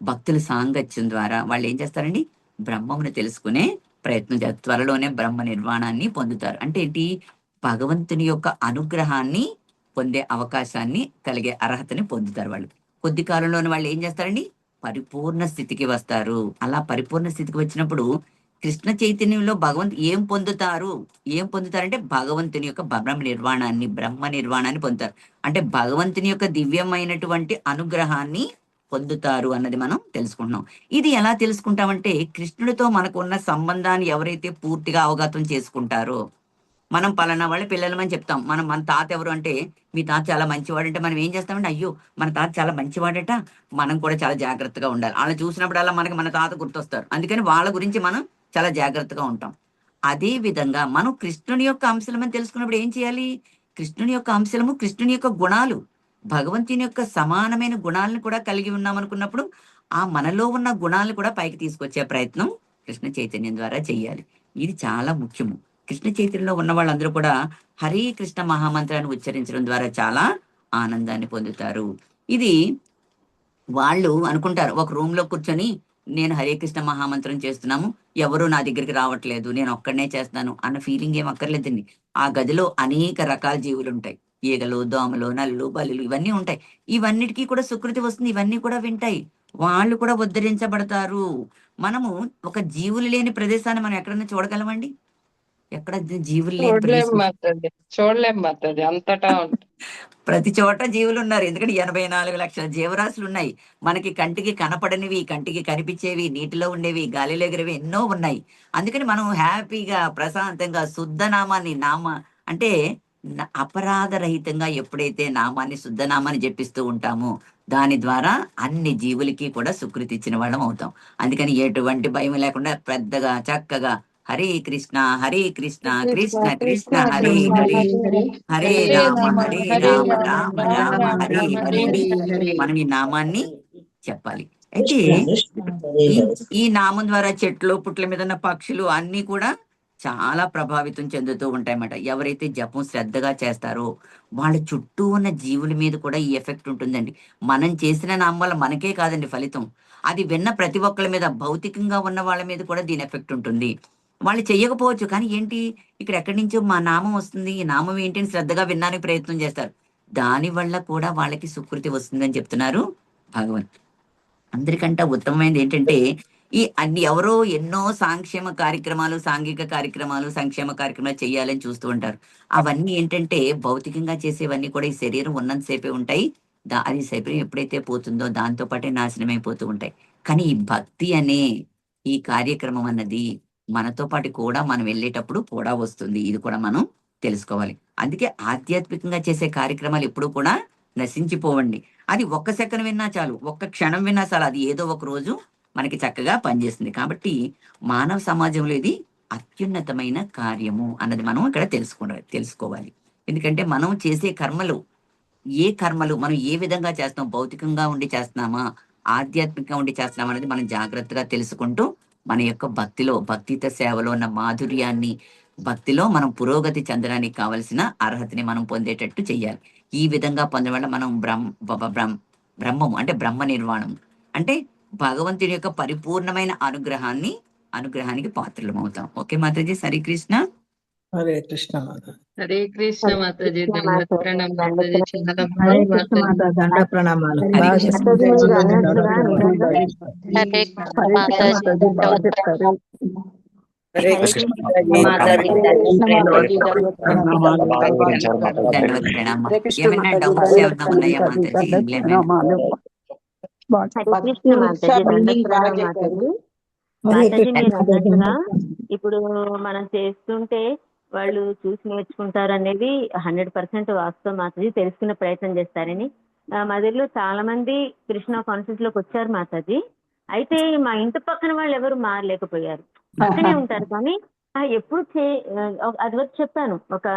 భక్తుల సాంగత్యం ద్వారా వాళ్ళు ఏం చేస్తారండి, బ్రహ్మమును తెలుసుకునే ప్రయత్నం చేస్తారు. త్వరలోనే బ్రహ్మ నిర్వాణాన్ని పొందుతారు. అంటే ఏంటి, భగవంతుని యొక్క అనుగ్రహాన్ని పొందే అవకాశాన్ని కలిగే అర్హతని పొందుతారు వాళ్ళు. కొద్ది కాలంలోనే వాళ్ళు ఏం చేస్తారండి, పరిపూర్ణ స్థితికి వస్తారు. అలా పరిపూర్ణ స్థితికి వచ్చినప్పుడు కృష్ణ చైతన్యంలో ఏం పొందుతారంటే భగవంతుని యొక్క బ్రహ్మ నిర్వాణాన్ని పొందుతారు. అంటే భగవంతుని యొక్క దివ్యమైనటువంటి అనుగ్రహాన్ని పొందుతారు అన్నది మనం తెలుసుకుంటున్నాం. ఇది ఎలా తెలుసుకుంటామంటే కృష్ణుడితో మనకు ఉన్న సంబంధాన్ని ఎవరైతే పూర్తిగా అవగతం చేసుకుంటారో, మనం పలానా వాళ్ళ పిల్లలమని చెప్తాం. మన తాత ఎవరు అంటే, మీ తాత చాలా మంచివాడు అంటే మనం ఏం చేస్తామంటే, అయ్యో మన తాత చాలా మంచివాడట, మనం కూడా చాలా జాగ్రత్తగా ఉండాలి. వాళ్ళని చూసినప్పుడల్లా మనకి మన తాత గుర్తొస్తారు. అందుకని వాళ్ళ గురించి మనం చాలా జాగ్రత్తగా ఉంటాం. అదే విధంగా మనం కృష్ణుని యొక్క అంశలమని తెలుసుకున్నప్పుడు ఏం చేయాలి, కృష్ణుని యొక్క అంశలము కృష్ణుని యొక్క గుణాలు, భగవంతుని యొక్క సమానమైన గుణాలను కూడా కలిగి ఉన్నాం అనుకున్నప్పుడు ఆ మనలో ఉన్న గుణాలను కూడా పైకి తీసుకొచ్చే ప్రయత్నం కృష్ణ చైతన్యం ద్వారా చేయాలి. ఇది చాలా ముఖ్యము. కృష్ణ చైతన్యంలో ఉన్న వాళ్ళందరూ కూడా హరే కృష్ణ మహామంత్రాన్ని ఉచ్చరించడం ద్వారా చాలా ఆనందాన్ని పొందుతారు. ఇది వాళ్ళు అనుకుంటారు, ఒక రూమ్ లో కూర్చొని నేను హరే కృష్ణ మహామంత్రం చేస్తున్నాము, ఎవరు నా దగ్గరికి రావట్లేదు, నేను ఒక్కడనే చేస్తున్నాను అన్న ఫీలింగ్ ఏం అక్కర్లేదండి. ఆ గదిలో అనేక రకాల జీవులు ఉంటాయి. ఈగలు, దోమలు, నల్లు, బలులు ఇవన్నీ ఉంటాయి. ఇవన్నిటికీ కూడా సుకృతి వస్తుంది, ఇవన్నీ కూడా వింటాయి, వాళ్ళు కూడా ఉద్ధరించబడతారు. మనము ఒక జీవులు లేని ప్రదేశాన్ని మనం ఎక్కడన్నా చూడగలమండి? ఎక్కడ జీవులు లేని ప్రదేశం? చూడలేం మాతాజీ, అంతటా ఉంటుంది. ప్రతి చోట జీవులు ఉన్నారు. ఎందుకంటే 84 లక్షల జీవరాశులు ఉన్నాయి. మనకి కంటికి కనపడనివి, కంటికి కనిపించేవి, నీటిలో ఉండేవి, గాలిలో ఎగిరేవి ఎన్నో ఉన్నాయి. అందుకని మనం హ్యాపీగా ప్రశాంతంగా శుద్ధ నామాన్ని అంటే అపరాధ రహితంగా ఎప్పుడైతే నామాన్ని, శుద్ధ నామాన్ని జపిస్తూ ఉంటామో దాని ద్వారా అన్ని జీవులకి కూడా సుకృతి ఇచ్చిన వాళ్ళం అవుతాం. అందుకని ఎటువంటి భయం లేకుండా పెద్దగా చక్కగా హరే కృష్ణ కృష్ణ కృష్ణ హరే హరే, హరే రామ రామ రామ హరే హరే మనం ఈ నామాన్ని చెప్పాలి. అయితే ఈ నామం ద్వారా చెట్లు పుట్ల మీద ఉన్న పక్షులు అన్ని కూడా చాలా ప్రభావితం చెందుతూ ఉంటాయన్నమాట. ఎవరైతే జపం శ్రద్ధగా చేస్తారో వాళ్ళ చుట్టూ ఉన్న జీవుల మీద కూడా ఈ ఎఫెక్ట్ ఉంటుందండి. మనం చేసిన నామం వల్ల మనకే కాదండి ఫలితం, అది విన్న ప్రతి ఒక్కళ్ళ మీద, భౌతికంగా ఉన్న వాళ్ళ మీద కూడా దీని ఎఫెక్ట్ ఉంటుంది. వాళ్ళు చెయ్యకపోవచ్చు, కానీ ఏంటి, ఇక్కడ ఎక్కడి నుంచో మా నామం వస్తుంది, ఈ నామం ఏంటి అని శ్రద్ధగా వినడానికి ప్రయత్నం చేస్తారు. దాని వల్ల కూడా వాళ్ళకి సుకృతి వస్తుందని చెప్తున్నారు భగవాన్. అందరికంటే ఉత్తమమైనది ఏంటంటే ఎవరో ఎన్నో సాంక్షేమ కార్యక్రమాలు, సాంఘిక కార్యక్రమాలు, సంక్షేమ కార్యక్రమాలు చేయాలని చూస్తూ ఉంటారు. అవన్నీ ఏంటంటే భౌతికంగా చేసేవన్నీ కూడా ఈ శరీరం ఉన్నంతసేపే ఉంటాయి. అది శరీరం ఎప్పుడైతే పోతుందో దాంతో పాటే నాశనం అయిపోతూ ఉంటాయి. కానీ ఈ భక్తి అనే ఈ కార్యక్రమం అన్నది మనతో పాటు కూడా మనం వెళ్ళేటప్పుడు కూడా వస్తుంది. ఇది కూడా మనం తెలుసుకోవాలి. అందుకే ఆధ్యాత్మికంగా చేసే కార్యక్రమాలు ఎప్పుడు కూడా నశించిపోవండి. అది ఒక్క సెకండ్ విన్నా చాలు, ఒక్క క్షణం విన్నా చాలు, అది ఏదో ఒక రోజు మనకి చక్కగా పనిచేస్తుంది. కాబట్టి మానవ సమాజంలో ఇది అత్యున్నతమైన కార్యము అన్నది మనం ఇక్కడ తెలుసుకోవాలి. ఎందుకంటే మనం చేసే కర్మలు మనం ఏ విధంగా చేస్తున్నాం, భౌతికంగా ఉండి చేస్తున్నామా, ఆధ్యాత్మికంగా ఉండి చేస్తున్నామా అనేది మనం జాగ్రత్తగా తెలుసుకుంటూ మన యొక్క భక్తిత సేవలో ఉన్న మాధుర్యాన్ని, భక్తిలో మనం పురోగతి చెందడానికి కావలసిన అర్హతని మనం పొందేటట్టు చెయ్యాలి. ఈ విధంగా పొందడం వల్ల మనం బ్రహ్మము అంటే బ్రహ్మ నిర్వాణం అంటే భగవంతుని యొక్క పరిపూర్ణమైన అనుగ్రహానికి పాత్రలం అవుతాం. ఓకే మాతాజీ, హరే కృష్ణ. హరే కృష్ణ మాత. హరే కృష్ణ మాతాజీ, దండ ప్రణామం మాతాజీ, చాలా హరే బాగా కృష్ణ మాత, దండ ప్రణామాలు. హరే బాగా కృష్ణ. చెప్తారు. మాతాజీ, మీరు దండ అన్నట్టుగా ప్రణామాలు. నిరంతరం హరే కృష్ణ మాతాజీ, బాగా చెప్తారు. హరే హరే కృష్ణ కృష్ణ మాతాజీ. మాతాజీ దండవత్ ప్రణామాలు. దండవత్ ప్రణామ. హరే కృష్ణ ఏమైనా మాతాజీ డౌట్స్ ఏమన్నా ఉన్నాయా మాతాజీ ఇందులో ఏమైనా? హరే కృష్ణ మాతాజీ, దండవత్ ప్రణామం మాతాజీ. హరే మాతాజీ కృష్ణ మీరు మాతాజీ. అన్నట్టుగా ఇప్పుడు మనం చేస్తుంటే వాళ్ళు చూసి నేర్చుకుంటారు అనేది 100% వాస్తవం మాతాజీ. తెలుసుకునే ప్రయత్నం చేస్తారని మదిలో చాలా మంది కృష్ణ కాన్ఫరెన్స్ లోకి వచ్చారు మాతాజీ. అయితే మా ఇంటి పక్కన వాళ్ళు ఎవరు మారలేకపోయారు, పక్కనే ఉంటారు కానీ ఎప్పుడు అది వరకు చెప్పాను, ఒక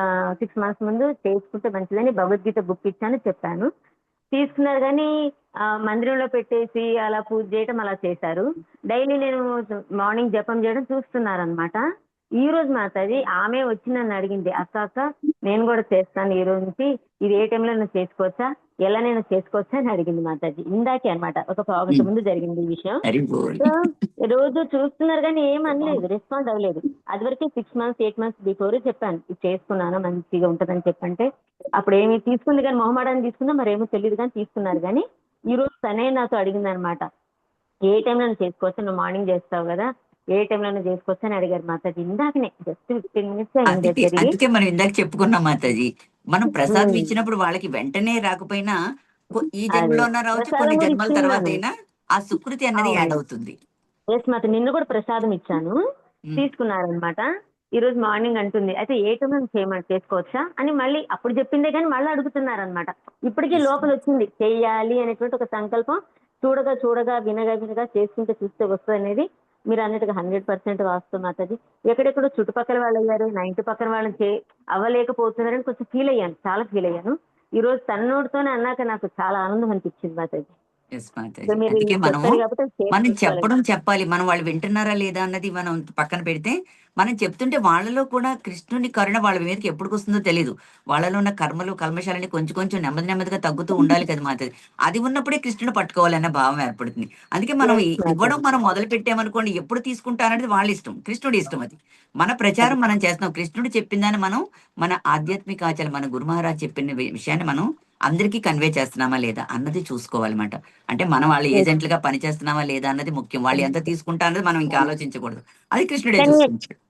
6 months ముందు చేసుకుంటే మంచిదని భగవద్గీత బుక్ ఇచ్చాను చెప్పాను. తీసుకున్నారు కానీ మందిరంలో పెట్టేసి అలా పూజ చేయడం అలా చేశారు. డైలీ నేను మార్నింగ్ జపం చేయడం చూస్తున్నారనమాట. ఈ రోజు మాతాజీ ఆమె వచ్చి నన్ను అడిగింది, అక్క నేను కూడా చేస్తాను ఈ రోజు నుంచి, ఇది ఏ టైంలో నేను చేసుకోవచ్చా, ఎలా నేను చేసుకోవచ్చా అని అడిగింది మాతాజీ. ఇందాకే అనమాట, ఒక పావుగంట ముందు జరిగింది ఈ విషయం. హరి బోల్. సో రోజు చూస్తున్నారు కానీ ఏం అనలేదు, రెస్పాండ్ అవ్వలేదు. అది వరకే 6 months 8 months బిఫోర్ చెప్పాను, ఇది చేసుకున్నాను మంచిగా ఉంటదని చెప్పంటే అప్పుడు ఏమి తీసుకుంది కానీ మొహమాటాన్ని తీసుకున్నా మరేమో తెలియదు కానీ తీసుకున్నారు. కానీ ఈ రోజు తనే నాతో అడిగింది అనమాట, ఏ టైంలో నువ్వు చేసుకోవచ్చు, నువ్వు మార్నింగ్ చేస్తావు కదా, ఏ టైంలో నువ్వు చేసుకోవచ్చు అని అడిగారు మాతాజీ. ఇందాకనే జస్ట్ 15 minutes అయింది జరిగి. అందుకే మనం ఇందాక చెప్పుకున్నాం మాతాజీ, మనం ప్రసాదం ఇచ్చినప్పుడు వాళ్ళకి వెంటనే రాకపోయినా ఈ జన్మలో ఉన్నా రావచ్చు, ప్రసాదం కొన్ని కూడా జన్మల ఇచ్చింది తర్వాత నేను. అయినా ఆ సుకృతి అన్నది అవును. యాడ్ అవుతుంది. ఎస్ మాత, నిన్న కూడా ప్రసాదం ఇచ్చాను, తీసుకున్నారనమాట. ఈ రోజు మార్నింగ్ అంటుంది, అయితే ఏ టైంలో చేయమని చేసుకోవచ్చా అని మళ్ళీ అప్పుడు చెప్పిందే కానీ మళ్ళీ అడుగుతున్నారనమాట. ఇప్పటికీ లోపల వచ్చింది చెయ్యాలి అనేటువంటి ఒక సంకల్పం. చూడగా వినగా చేసుకుంటే చూస్తే వస్తుంది అనేది మీరు అన్నట్టుగా 100% వాస్తవం మాతాజీ. ఎక్కడెక్కడో చుట్టుపక్కల వాళ్ళు అయ్యారు, నా ఇంటి పక్కన వాళ్ళని అవ్వలేకపోతున్నారని కొంచెం ఫీల్ అయ్యాను, చాలా ఫీల్ అయ్యాను. ఈ రోజు తన నోటితోనే అన్నాక నాకు చాలా ఆనందం అనిపించింది మాతాజీ. ఎస్ మాతాజీ. సో మీరు అందుకే మనం చెప్పారు కాబట్టి share మనం చేసుకోవాలి. చెప్పాలి, మనం వాళ్ళు వింటున్నారా లేదా అన్నది మనం పక్కన పెడితే, మనం చెప్తుంటే వాళ్ళలో కూడా కృష్ణుని కరుణ వాళ్ళ మీదకి ఎప్పుడు వస్తుందో తెలియదు. వాళ్ళలో ఉన్న కర్మలు కల్మశాలని కొంచెం నెమ్మదిగా తగ్గుతూ ఉండాలి కదా మాతాజీ. అది ఉన్నప్పుడే కృష్ణుని పట్టుకోవాలన్న భావం ఏర్పడుతుంది. అందుకే మనం Yes, మాతాజీ. ఇవ్వడం మనం మొదలు పెట్టామనుకోండి, ఎప్పుడు తీసుకుంటారనేది వాళ్ళ ఇష్టం, కృష్ణుడి ఇష్టం. అది మన ప్రచారం మనం చేస్తున్నాం. కృష్ణుడు చెప్పిందని మనం మన ఆధ్యాత్మిక ఆచారం, మన గురు మహారాజ్ చెప్పిన విషయాన్ని మనం అందరికీ కన్వే చేస్తున్నామా లేదా అన్నది చూసుకోవాలన్నమాట. అంటే మనం వాళ్ళ ఏజెంట్లుగా పనిచేస్తున్నామా లేదా అన్నది ముఖ్యం. వాళ్ళు ఎంత తీసుకుంటా అన్నది మనం ఇంకా ఆలోచించకూడదు, అది కృష్ణుడే కానీ చూసుకుంటాడు.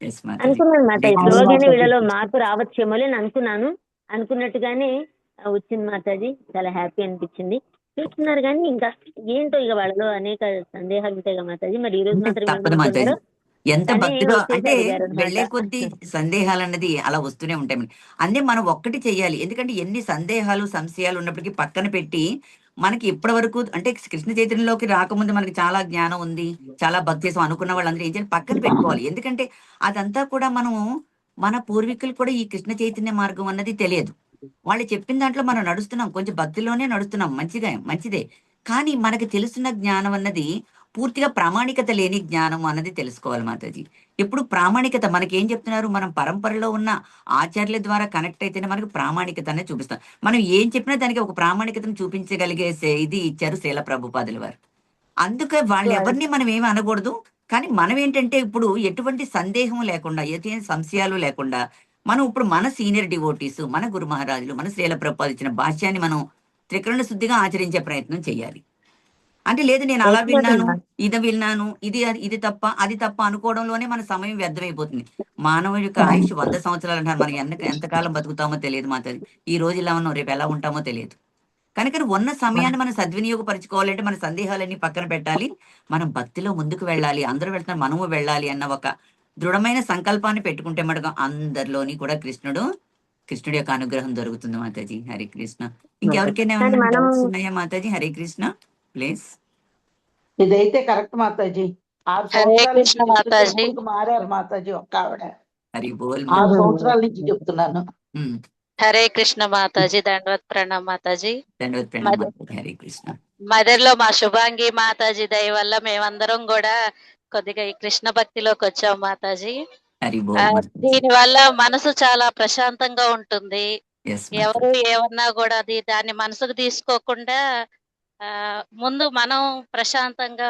Yes, మాతాజీ. అనుకున్నాను మాట, Great. స్లోగానే వీళ్ళలో మార్పు రావచ్చేమో అని అనుకున్నాను. అనుకున్నట్టుగానే వచ్చింది మాతాజీ, చాలా హ్యాపీ అనిపించింది. చూస్తున్నారు కానీ ఇంకా ఏంటో ఇక వాళ్ళలో అనేక సందేహాలు ఉంటాయి కదా మాతాజీ. మరి ఈ రోజు అంటే మాత్రం తప్పదు మాతాజీ, ఏమనుకున్నారో ఎంత కానీ భక్తితో వచ్చేసి అంటే అడిగారు అన్నమాట. వెళ్లే కొద్దీ సందేహాలు అన్నది అలా వస్తూనే ఉంటాయి. అన్నీ మనం ఒక్కటి చెయ్యాలి. ఎందుకంటే ఎన్ని సందేహాలు సంశయాలు ఉన్నప్పటికీ పక్కన పెట్టి, మనకి ఇప్పటి వరకు అంటే కృష్ణ చైతన్యంలోకి రాకముందు మనకి చాలా జ్ఞానం ఉంది, చాలా భక్తి చేసాం అనుకున్న వాళ్ళందరూ ఏం చేయాలి, పక్కన పెట్టుకోవాలి. ఎందుకంటే అదంతా కూడా మనము, మన పూర్వీకులు కూడా ఈ కృష్ణ చైతన్య మార్గం అన్నది తెలియదు. వాళ్ళు చెప్పిన దాంట్లో మనం నడుస్తున్నాం, కొంచెం భక్తిలోనే నడుస్తున్నాం, మంచిదే. కానీ మనకి తెలుసున్న జ్ఞానం అన్నది పూర్తిగా ప్రామాణికత లేని జ్ఞానం అన్నది తెలుసుకోవాలి మాతాజీ. ఎప్పుడు ప్రామాణికత మనకి ఏం చెప్తున్నారు, మనం పరంపరలో ఉన్న ఆచార్యుల ద్వారా కనెక్ట్ అయితేనే మనకు ప్రామాణికత అనేది చూపిస్తాం. మనం ఏం చెప్పినా దానికి ఒక ప్రామాణికతను చూపించగలిగే ఇది ఇచ్చారు శీల ప్రభుపాదుల వారు. అందుకే వాళ్ళు ఎవరిని మనం ఏమి అనకూడదు. కానీ మనం ఏంటంటే ఇప్పుడు ఎటువంటి సందేహం లేకుండా, ఎటువంటి సంశయాలు లేకుండా, మనం ఇప్పుడు మన సీనియర్ డివోటీస్, మన గురు మహారాజులు, మన శ్రీల ప్రభుపాదులు ఇచ్చిన భాష్యాన్ని మనం త్రికరణ శుద్ధిగా ఆచరించే ప్రయత్నం చేయాలి. అంటే లేదు నేను అలా విన్నాను, ఇది తప్ప అది తప్ప అనుకోవడంలోనే మన సమయం వ్యర్థమైపోతుంది. మానవుడి యొక్క ఆయుష్ 100 సంవత్సరాలు అంటారు. మనం ఎంతకాలం బతుకుతామో తెలియదు మాతాజీ. ఈ రోజు ఇలా ఉన్నాం, రేపు ఎలా ఉంటామో తెలియదు. కనుక ఉన్న సమయాన్ని మనం సద్వినియోగపరచుకోవాలంటే మన సందేహాలన్నీ పక్కన పెట్టాలి, మనం భక్తిలో ముందుకు వెళ్ళాలి, అందరూ వెళ్తున్నారు మనము వెళ్ళాలి అన్న ఒక దృఢమైన సంకల్పాన్ని పెట్టుకుంటే మటుకు అందరిలోని కూడా కృష్ణుడి యొక్క అనుగ్రహం దొరుకుతుంది మాతాజీ. హరే కృష్ణ. ఇంకెవరికైనా ఏమైనా డౌట్స్ ఉన్నాయా మాతాజీ? హరే కృష్ణ ప్లీజ్. ఇదైతే కరెక్ట్ మాతాజీ. 6 హరే సంవత్సరాల నుంచి కృష్ణ మాతాజీ. చెప్తుంటే ఇప్పుడు మారారు మాతాజీ ఒక్క ఆవిడ. హరి బోల్. 6 సంవత్సరాల నుంచి చెప్తున్నాను. హరే కృష్ణ మాతాజీ, దండవత్ ప్రణామ్ మాతాజీ. దండవత్ ప్రణామ్ మాతాజీ. హరే కృష్ణ. మదర్లో మా శుభాంగి మాతాజీ దయ వల్ల మేమందరం కూడా కొద్దిగా ఈ కృష్ణ భక్తిలోకి వచ్చాం మాతాజీ. హరి బోల్. దీని వల్ల మనసు చాలా ప్రశాంతంగా ఉంటుంది. ఎస్ ఎవరు ఏమన్నా కూడా దాన్ని మనసుకు తీసుకోకుండా ముందు మనం ప్రశాంతంగా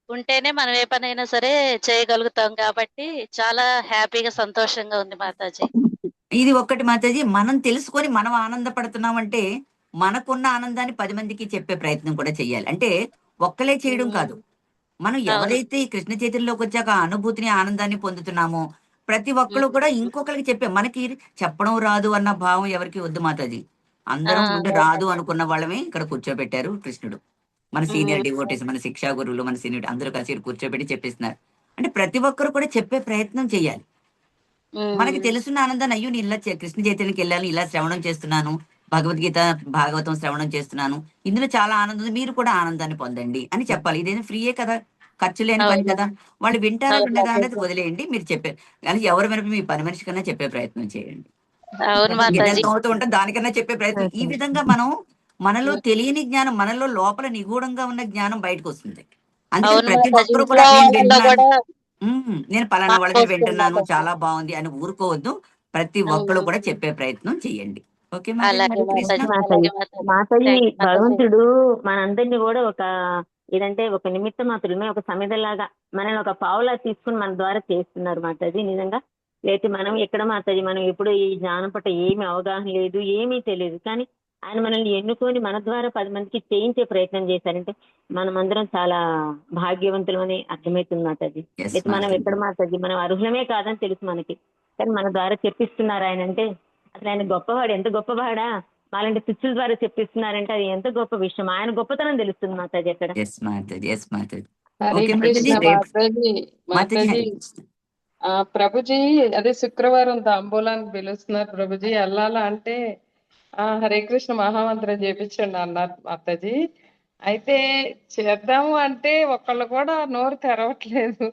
ఉంటేనే మనం ఏ పనైనా సరే చేయగలుగుతాం. కాబట్టి చాలా హ్యాపీగా సంతోషంగా ఉంది మాతాజీ. ఇది ఒక్కటి మాతాజీ, మనం తెలుసుకొని మనం ఆనందపడుతున్నామంటే మనకున్న ఆనందాన్ని 10 మందికి చెప్పే ప్రయత్నం కూడా చెయ్యాలి. అంటే ఒక్కలే చేయడం కాదు, మనం అవును. ఎవరైతే ఈ కృష్ణ చైతన్యంలోకి వచ్చాక ఆ అనుభూతిని ఆనందాన్ని పొందుతున్నామో ప్రతి ఒక్కరు కూడా ఇంకొకరికి చెప్పే మనకి చెప్పడం రాదు అన్న భావం ఎవరికి వద్దు మాతాజీ. అందరం ముందు రాదు అనుకున్న వాళ్ళమే ఇక్కడ కూర్చోబెట్టారు కృష్ణుడు. మన సీనియర్ డివోటీస్, మన శిక్షా గురువులు, మన సీనియర్ అందరూ కలిసి కూర్చోబెట్టి చెప్పిస్తున్నారు. అంటే ప్రతి ఒక్కరు కూడా చెప్పే ప్రయత్నం చేయాలి. మనకి తెలుసున్న ఆనందాన్ని, అయ్యో నేను ఇలా కృష్ణ చైతన్యకి వెళ్ళాను, ఇలా శ్రవణం చేస్తున్నాను, భగవద్గీత భాగవతం శ్రవణం చేస్తున్నాను, ఇందులో చాలా ఆనందం ఉంది, మీరు కూడా ఆనందాన్ని పొందండి అని చెప్పాలి. ఇదేదో ఫ్రీయే కదా, ఖర్చు లేని పని అవును. కదా. వాళ్ళు వింటారా అవును వినదా మాతాజీ. అనేది వదిలేయండి. మీరు చెప్పే కానీ ఎవరు వినపి మీ పని మనిషి కన్నా చెప్పే ప్రయత్నం చేయండి. అవును గిన్నెలు మాతాజీ. తోముతూ ఉంటే దానికన్నా చెప్పే ప్రయత్నం. ఈ విధంగా మనం మనలో తెలియని జ్ఞానం, మనలో లోపల నిగూఢంగా ఉన్న జ్ఞానం బయటకు వస్తుంది. అందుకని అవును ప్రతి మాతాజీ. ఒక్కరు కూడా ఇంట్లో నేను వాళ్ళలో వింటున్నాను, కూడా నేను పలానా వాళ్ళ మార్పు దగ్గర వస్తుంది వింటున్నాను మాతాజీ. చాలా బాగుంది అని ఊరుకోవద్దు. ప్రతి ఒక్కరు కూడా చెప్పే ప్రయత్నం చేయండి. ఓకే మాతాజీ, అలాగే హరే కృష్ణ. మాతాజీ. మాతాజీ అలాగే మాతాజీ. Mataji thank you Mataji. భగవంతుడు మనందరినీ కూడా ఒక ఏదంటే ఒక నిమిత్త మాత్రమే, ఒక సమిధలాగా మనల్ని ఒక పావులా తీసుకుని మన ద్వారా చేస్తున్నారు మాతాజీ. నిజంగా లేకపోతే మనం ఎక్కడ మాతాజీ, మనం ఎప్పుడు ఈ జ్ఞానం పట్ల ఏమి అవగాహన లేదు, ఏమీ తెలియదు, కానీ ఆయన మనల్ని ఎన్నుకొని మన ద్వారా 10 మందికి చేయించే ప్రయత్నం చేశారంటే మనమందరం చాలా భాగ్యవంతులు అని అర్థమవుతుంది మాతాజీ. ఎస్ అయితే మనం ఎక్కడ మాతాజీ. మాతాజీ, మనం అర్హులమే కాదని తెలుసు మనకి, కానీ మన ద్వారా చెప్పిస్తున్నారు ఆయన అంటే అసలు ఆయన గొప్పవాడు, ఎంత గొప్పవాడా, అలాంటి పిచ్చుల ద్వారా చెప్పిస్తున్నారంటే అది ఎంత గొప్ప విషయం. ఆయన గొప్పతనం తెలుస్తుంది మాతాజీ అక్కడ. ఎస్ మాతాజీ, ఎస్ మాతాజీ. హరే ఓకే మాతాజీ, కృష్ణ రేపు మాతాజీ. మాతాజీ మాతాజీ హరే కృష్ణ. ప్రభుజీ అదే శుక్రవారం తాంబూలానికి పిలుస్తున్నారు ప్రభుజీ, వెళ్ళాలా అంటే హరే కృష్ణ మహామంత్రం చేపించండి అన్నారు మాతాజీ. అయితే చేద్దాము అంటే ఒకళ్ళు కూడా నోరు తెరవట్లేదు.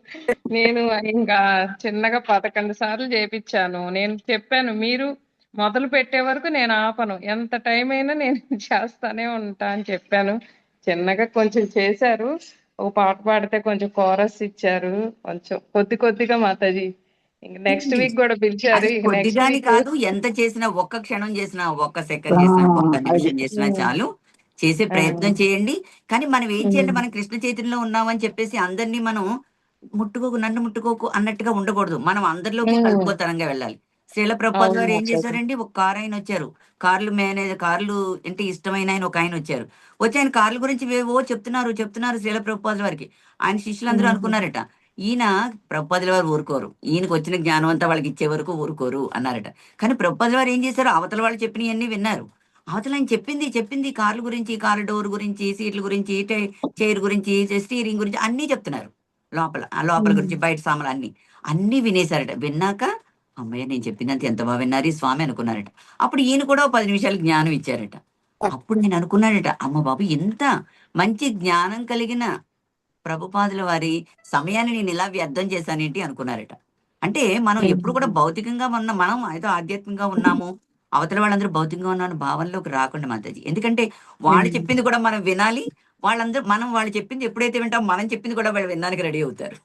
నేను ఇంకా చిన్నగా 11 సార్లు చేపించాను. నేను చెప్పాను మీరు మొదలు పెట్టే వరకు నేను ఆపను, ఎంత టైం అయినా నేను చేస్తానే ఉంటా అని చెప్పాను. చిన్నగా కొంచెం చేశారు, ఒక పాట పాడితే కొంచెం కోరస్ ఇచ్చారు, కొంచెం కొద్దిగా మాతాజీ. ఇంక నెక్స్ట్ వీక్ కూడా పిలిచారు. అది ఇక నెక్స్ట్ కొద్దిగాని వీక్ కాదు, ఎంత చేసినా, ఒక్క క్షణం చేసినా, ఒక్క సెకండ్ చేసినా, ఒక్క నిమిషం చేసినా చాలు. చేసే ప్రయత్నం చేయండి. కానీ మనం ఏం చేయాలి, మనం కృష్ణ చైతన్యంలో ఉన్నామని చెప్పేసి అందరినీ మనం ముట్టుకోకు, నన్ను ముట్టుకోకు అన్నట్టుగా ఉండకూడదు. మనం అందరిలోకి కలుపుకోతనంగా వెళ్ళాలి. శ్రీల ప్రభుపాద అవును గారు ఏం మాతాజీ. చేశారండి, ఒక కారు ఆయన వచ్చారు, కార్లు అంటే ఇష్టమైన ఆయన ఒక ఆయన వచ్చారు. వచ్చి ఆయన కార్ల గురించి ఏవో చెప్తున్నారు శ్రీల ప్రభుపాద వారికి. ఆయన శిష్యులందరూ అనుకున్నారట, ఈయన ప్రభుపాదుల వారు ఊరుకోరు, ఈయనకు వచ్చిన జ్ఞానం అంతా వాళ్ళకి ఇచ్చే వరకు ఊరుకోరు అన్నారట. కానీ ప్రభుపాదుల వారు ఏం చేశారు, అవతల వాళ్ళు చెప్పినవన్నీ విన్నారు. అవతల ఆయన చెప్పింది కార్ల గురించి, కార్ డోర్ గురించి, సీట్ల గురించి, చైర్ గురించి, స్టీరింగ్ గురించి అన్నీ చెప్తున్నారు. లోపల గురించి, బయట సామాన్లు అన్ని వినేశారట. విన్నాక అమ్మయ్య, నేను చెప్పిందంత ఎంత బాగా విన్నారు ఈ స్వామి అనుకున్నారట. అప్పుడు ఈయన కూడా 10 నిమిషాలు జ్ఞానం ఇచ్చారట. అప్పుడు నేను అనుకున్నాడట, అమ్మ బాబు, ఎంత మంచి జ్ఞానం కలిగిన ప్రభుపాదుల వారి సమయాన్ని నేను ఇలా వ్యర్థం చేశానేంటి అనుకున్నారట. అంటే మనం ఎప్పుడు కూడా భౌతికంగా మనం ఏదో ఆధ్యాత్మికంగా ఉన్నాము, అవతల వాళ్ళందరూ భౌతికంగా ఉన్నాను భావనలోకి రాకుండా మాతాజీ. ఎందుకంటే వాళ్ళు చెప్పింది కూడా మనం వినాలి. వాళ్ళు చెప్పింది ఎప్పుడైతే వింటాం, మనం చెప్పింది కూడా వాళ్ళు వినడానికి రెడీ అవుతారు.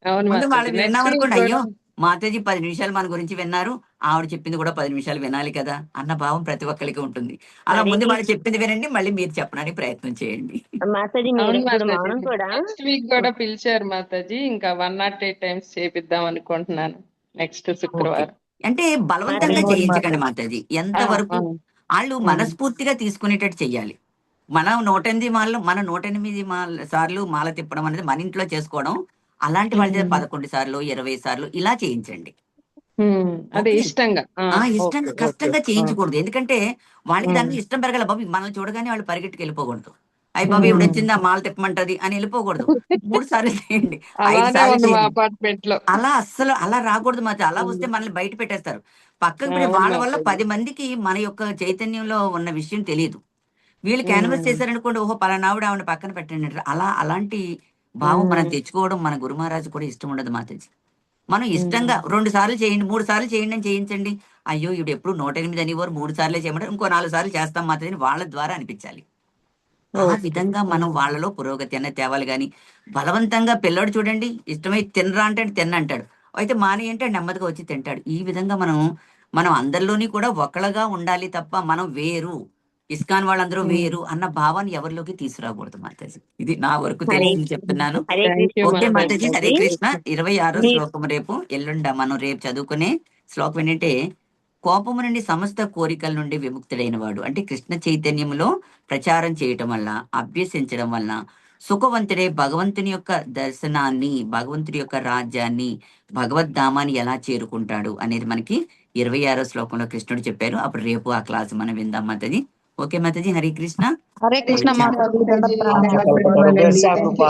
అవును ముందు మాతాజీ. వాళ్ళు నెక్స్ట్ విన్నామనుకోండి, వీక్ అయ్యో కూడా మాతాజీ 10 నిమిషాలు మన గురించి విన్నారు, ఆవిడ చెప్పింది కూడా 10 నిమిషాలు వినాలి కదా అన్న భావం ప్రతి ఒక్కరికి ఉంటుంది. అలా హరే ముందు వాళ్ళు కృష్ణ చెప్పింది వినండి, మళ్ళీ మీరు చెప్పడానికి ప్రయత్నం చేయండి. మాతాజీ, మీరు అవును ఇప్పుడు మాతాజీ. మౌనం కూడా నెక్స్ట్ వీక్ కూడా పిలిచారు మాతాజీ. ఇంకా 108 టైమ్స్ చేపిద్దాం అనుకుంటున్నాను నెక్స్ట్ ఓకే. శుక్రవారం. అంటే బలవంతంగా మాతాజీ చేయించకండి మాతాజీ. ఎంత ఆ, వరకు ఆ, వాళ్ళు మనస్ఫూర్తిగా తీసుకునేటట్టు చెయ్యాలి. మనం 108 సార్లు మాల తిప్పడం అనేది మన ఇంట్లో చేసుకోవడం. అలాంటి వాళ్ళ చేత 11 సార్లు, 20 సార్లు ఇలా చేయించండి. అదే ఓకే. ఇష్టంగా. ఇష్టంగా, ఓకే. కష్టంగా చేయించకూడదు. ఎందుకంటే వాళ్ళకి దాన్ని ఇష్టం పెరగాల బాబు. మనల్ని చూడగానే వాళ్ళు పరిగెట్టుకు వెళ్ళిపోకూడదు. అయ్యి బాబు ఇప్పుడు వచ్చిందా మాల తిప్పమంటది అని వెళ్ళిపోకూడదు. 3 సార్లు చేయండి, 5 అలానే సార్లు ఉంది మా చేయండి. అపార్ట్మెంట్ లో. అలా రాకూడదు మాత్రం. అలా వస్తే మనల్ని బయట పెట్టేస్తారు. పక్కకు పెట్టి అవును వాళ్ళ వల్ల మాతాజీ. 10 మందికి మన యొక్క చైతన్యంలో ఉన్న విషయం తెలియదు. వీళ్ళు క్యాన్వస్ చేశారనుకోండి, ఓహో పలానావిడ ఆవిడ పక్కన పెట్టండి అంటారు. అలాంటి భావం మనం తెచ్చుకోవడం మన గురు మహారాజు కూడా ఇష్టం ఉండదు మాతాజీ. మనం ఇష్టంగా 2 సార్లు చేయండి, 3 సార్లు చేయండి అని చేయించండి. అయ్యో ఇవి ఎప్పుడు 108 అనేవారు 3 సార్లే చేయమంటారు, ఇంకో 4 సార్లు చేస్తాం మాతాజీ అని వాళ్ళ ద్వారా అనిపించాలి. ఆ విధంగా మనం వాళ్ళలో పురోగతి అనేది తేవాలి. గాని బలవంతంగా పిల్లోడు చూడండి, ఇష్టమై తినరా అంటే తిన్నంటాడు, అయితే మాని అంటే నెమ్మదిగా వచ్చి తింటాడు. ఈ విధంగా మనం అందరిలోని కూడా ఒకళ్ళగా ఉండాలి తప్ప మనం వేరు, ఇస్కాన్ వాళ్ళందరూ వేరు అన్న భావాన్ని ఎవరిలోకి తీసుకురాకూడదు మాతాజీ. ఇది నా వరకు హరే తెలిసింది చెప్తున్నాను. Hare thank you okay Krishna Mataji, Hare Mataji. Krishna. 26వ మీ శ్లోకం రేపు ఎల్లుండ మనం రేపు చదువుకునే శ్లోకం ఏంటంటే, కోపము నుండి సమస్త కోరికల నుండి విముక్తుడైన వాడు. అంటే కృష్ణ చైతన్యంలో ప్రచారం చేయటం వల్ల, అభ్యసించడం వల్ల సుఖవంతుడే భగవంతుని యొక్క దర్శనాన్ని, భగవంతుడి యొక్క రాజ్యాన్ని, భగవద్ధామాన్ని ఎలా చేరుకుంటాడు అనేది మనకి 26వ శ్లోకంలో కృష్ణుడు చెప్పారు. అప్పుడు రేపు ఆ క్లాస్ మనం విందాం మాతాజీ. ఓకే మాతాజీ, హరే కృష్ణ. హరే కృష్ణ మాతాజీ. వంచాకల్పతరుభ్యశ్చ కృపా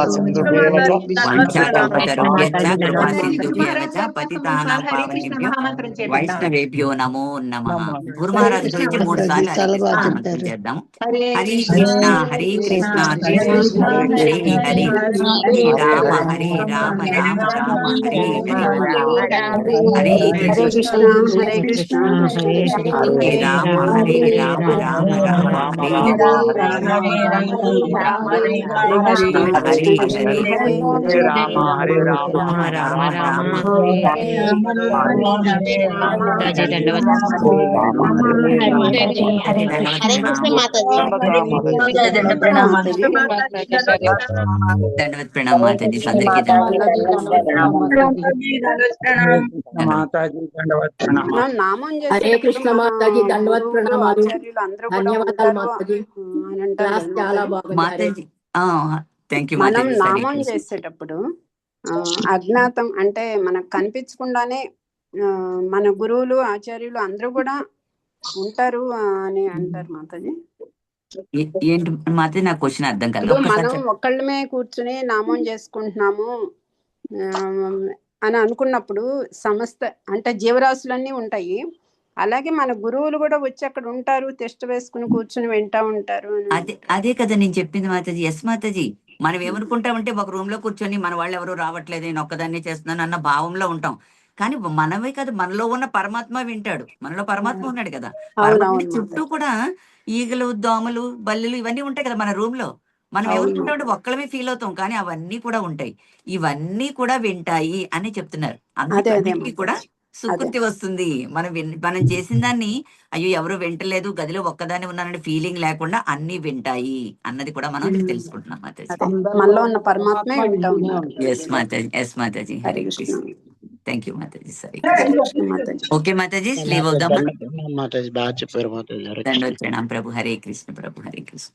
సింధుభ్యః చ పతితానాం పావనేభ్యో వైష్ణవేభ్యో నమో నమః. గురు మహారాజ్ గురించి 3 సార్లు హరే కృష్ణ నామస్మరణ చేద్దాం. హరే కృష్ణ హరే కృష్ణ కృష్ణ హరే హరే, హరే రామ హరే రామ రామ రామ హరే హరే, హరే కృష్ణ హరే కృష్ణ హరే రామ హరే రామ రామ రామ హరే దండవత్ ప్రణామ మాతాజీ. అందరికీ నామం హరే కృష్ణ మాతాజీ, దండవత్ ప్రణామాలు, ధన్యవాదాలు మాతాజీ. క్లాస్ చాలా బాగుంది. మాతాజీ థ్యాంక్ యూ మనం మాతాజీ. నామం చేసేటప్పుడు అజ్ఞాతం అంటే మనకు కనిపించకుండానే మన గురువులు ఆచార్యులు అందరూ కూడా ఉంటారు అని అంటారు మాతాజీ. ఏంటి మాతాజీ, నా క్వశ్చన్ అర్థం కాదు. ఇప్పుడు మనం ఒక్కళ్ళమే కూర్చుని నామం చేసుకుంటున్నాము అని అనుకున్నప్పుడు సమస్త అంటే జీవరాశులన్నీ ఉంటాయి. అలాగే మన గురువులు కూడా వచ్చి అక్కడ ఉంటారు, టెస్ట్ వేసుకుని కూర్చుని వింటా ఉంటారు. అదే కదా నేను చెప్పింది మాతాజీ. ఎస్ మాతాజీ, మనం ఏమనుకుంటామంటే ఒక రూమ్ లో కూర్చొని మన వాళ్ళు ఎవరు రావట్లేదు, నేను ఒక్కదాన్ని చేస్తున్నాను అన్న భావంలో ఉంటాం. కానీ మనమే కదా, మనలో ఉన్న పరమాత్మ వింటాడు. మనలో పరమాత్మ ఉన్నాడు కదా. పరమాత్మ చుట్టూ కూడా ఈగలు, దోమలు, బల్లులు ఇవన్నీ ఉంటాయి కదా మన రూమ్ లో. మనం ఏమనుకుంటామంటే ఒక్కళ్ళమే ఫీల్ అవుతాం, కానీ అవన్నీ కూడా ఉంటాయి. ఇవన్నీ కూడా వింటాయి అని చెప్తున్నారు. అందుకే కూడా సుకృతి వస్తుంది. మనం చేసిన దాన్ని అయ్యో ఎవరు వింటలేదు, గదిలో ఒక్కదాన్ని ఉన్నానని ఫీలింగ్ లేకుండా అన్ని వింటాయి అన్నది కూడా మనం తెలుసుకుంటున్నాం మాతాజీ. మనలో ఉన్న పరమాత్మే వింటా ఉన్నాడు. ఎస్ మాతాజీ, ఎస్ మాతాజీ. హరే కృష్ణ. థ్యాంక్ యూ మాతాజీ. సరే ఓకే మాతాజీ, స్లీవ్ అవుదామా? మాతాజీ బాగా చెప్పారు మాతాజీ. దండవత్ ప్రణాం ప్రభు. హరే కృష్ణ ప్రభు. హరే కృష్ణ.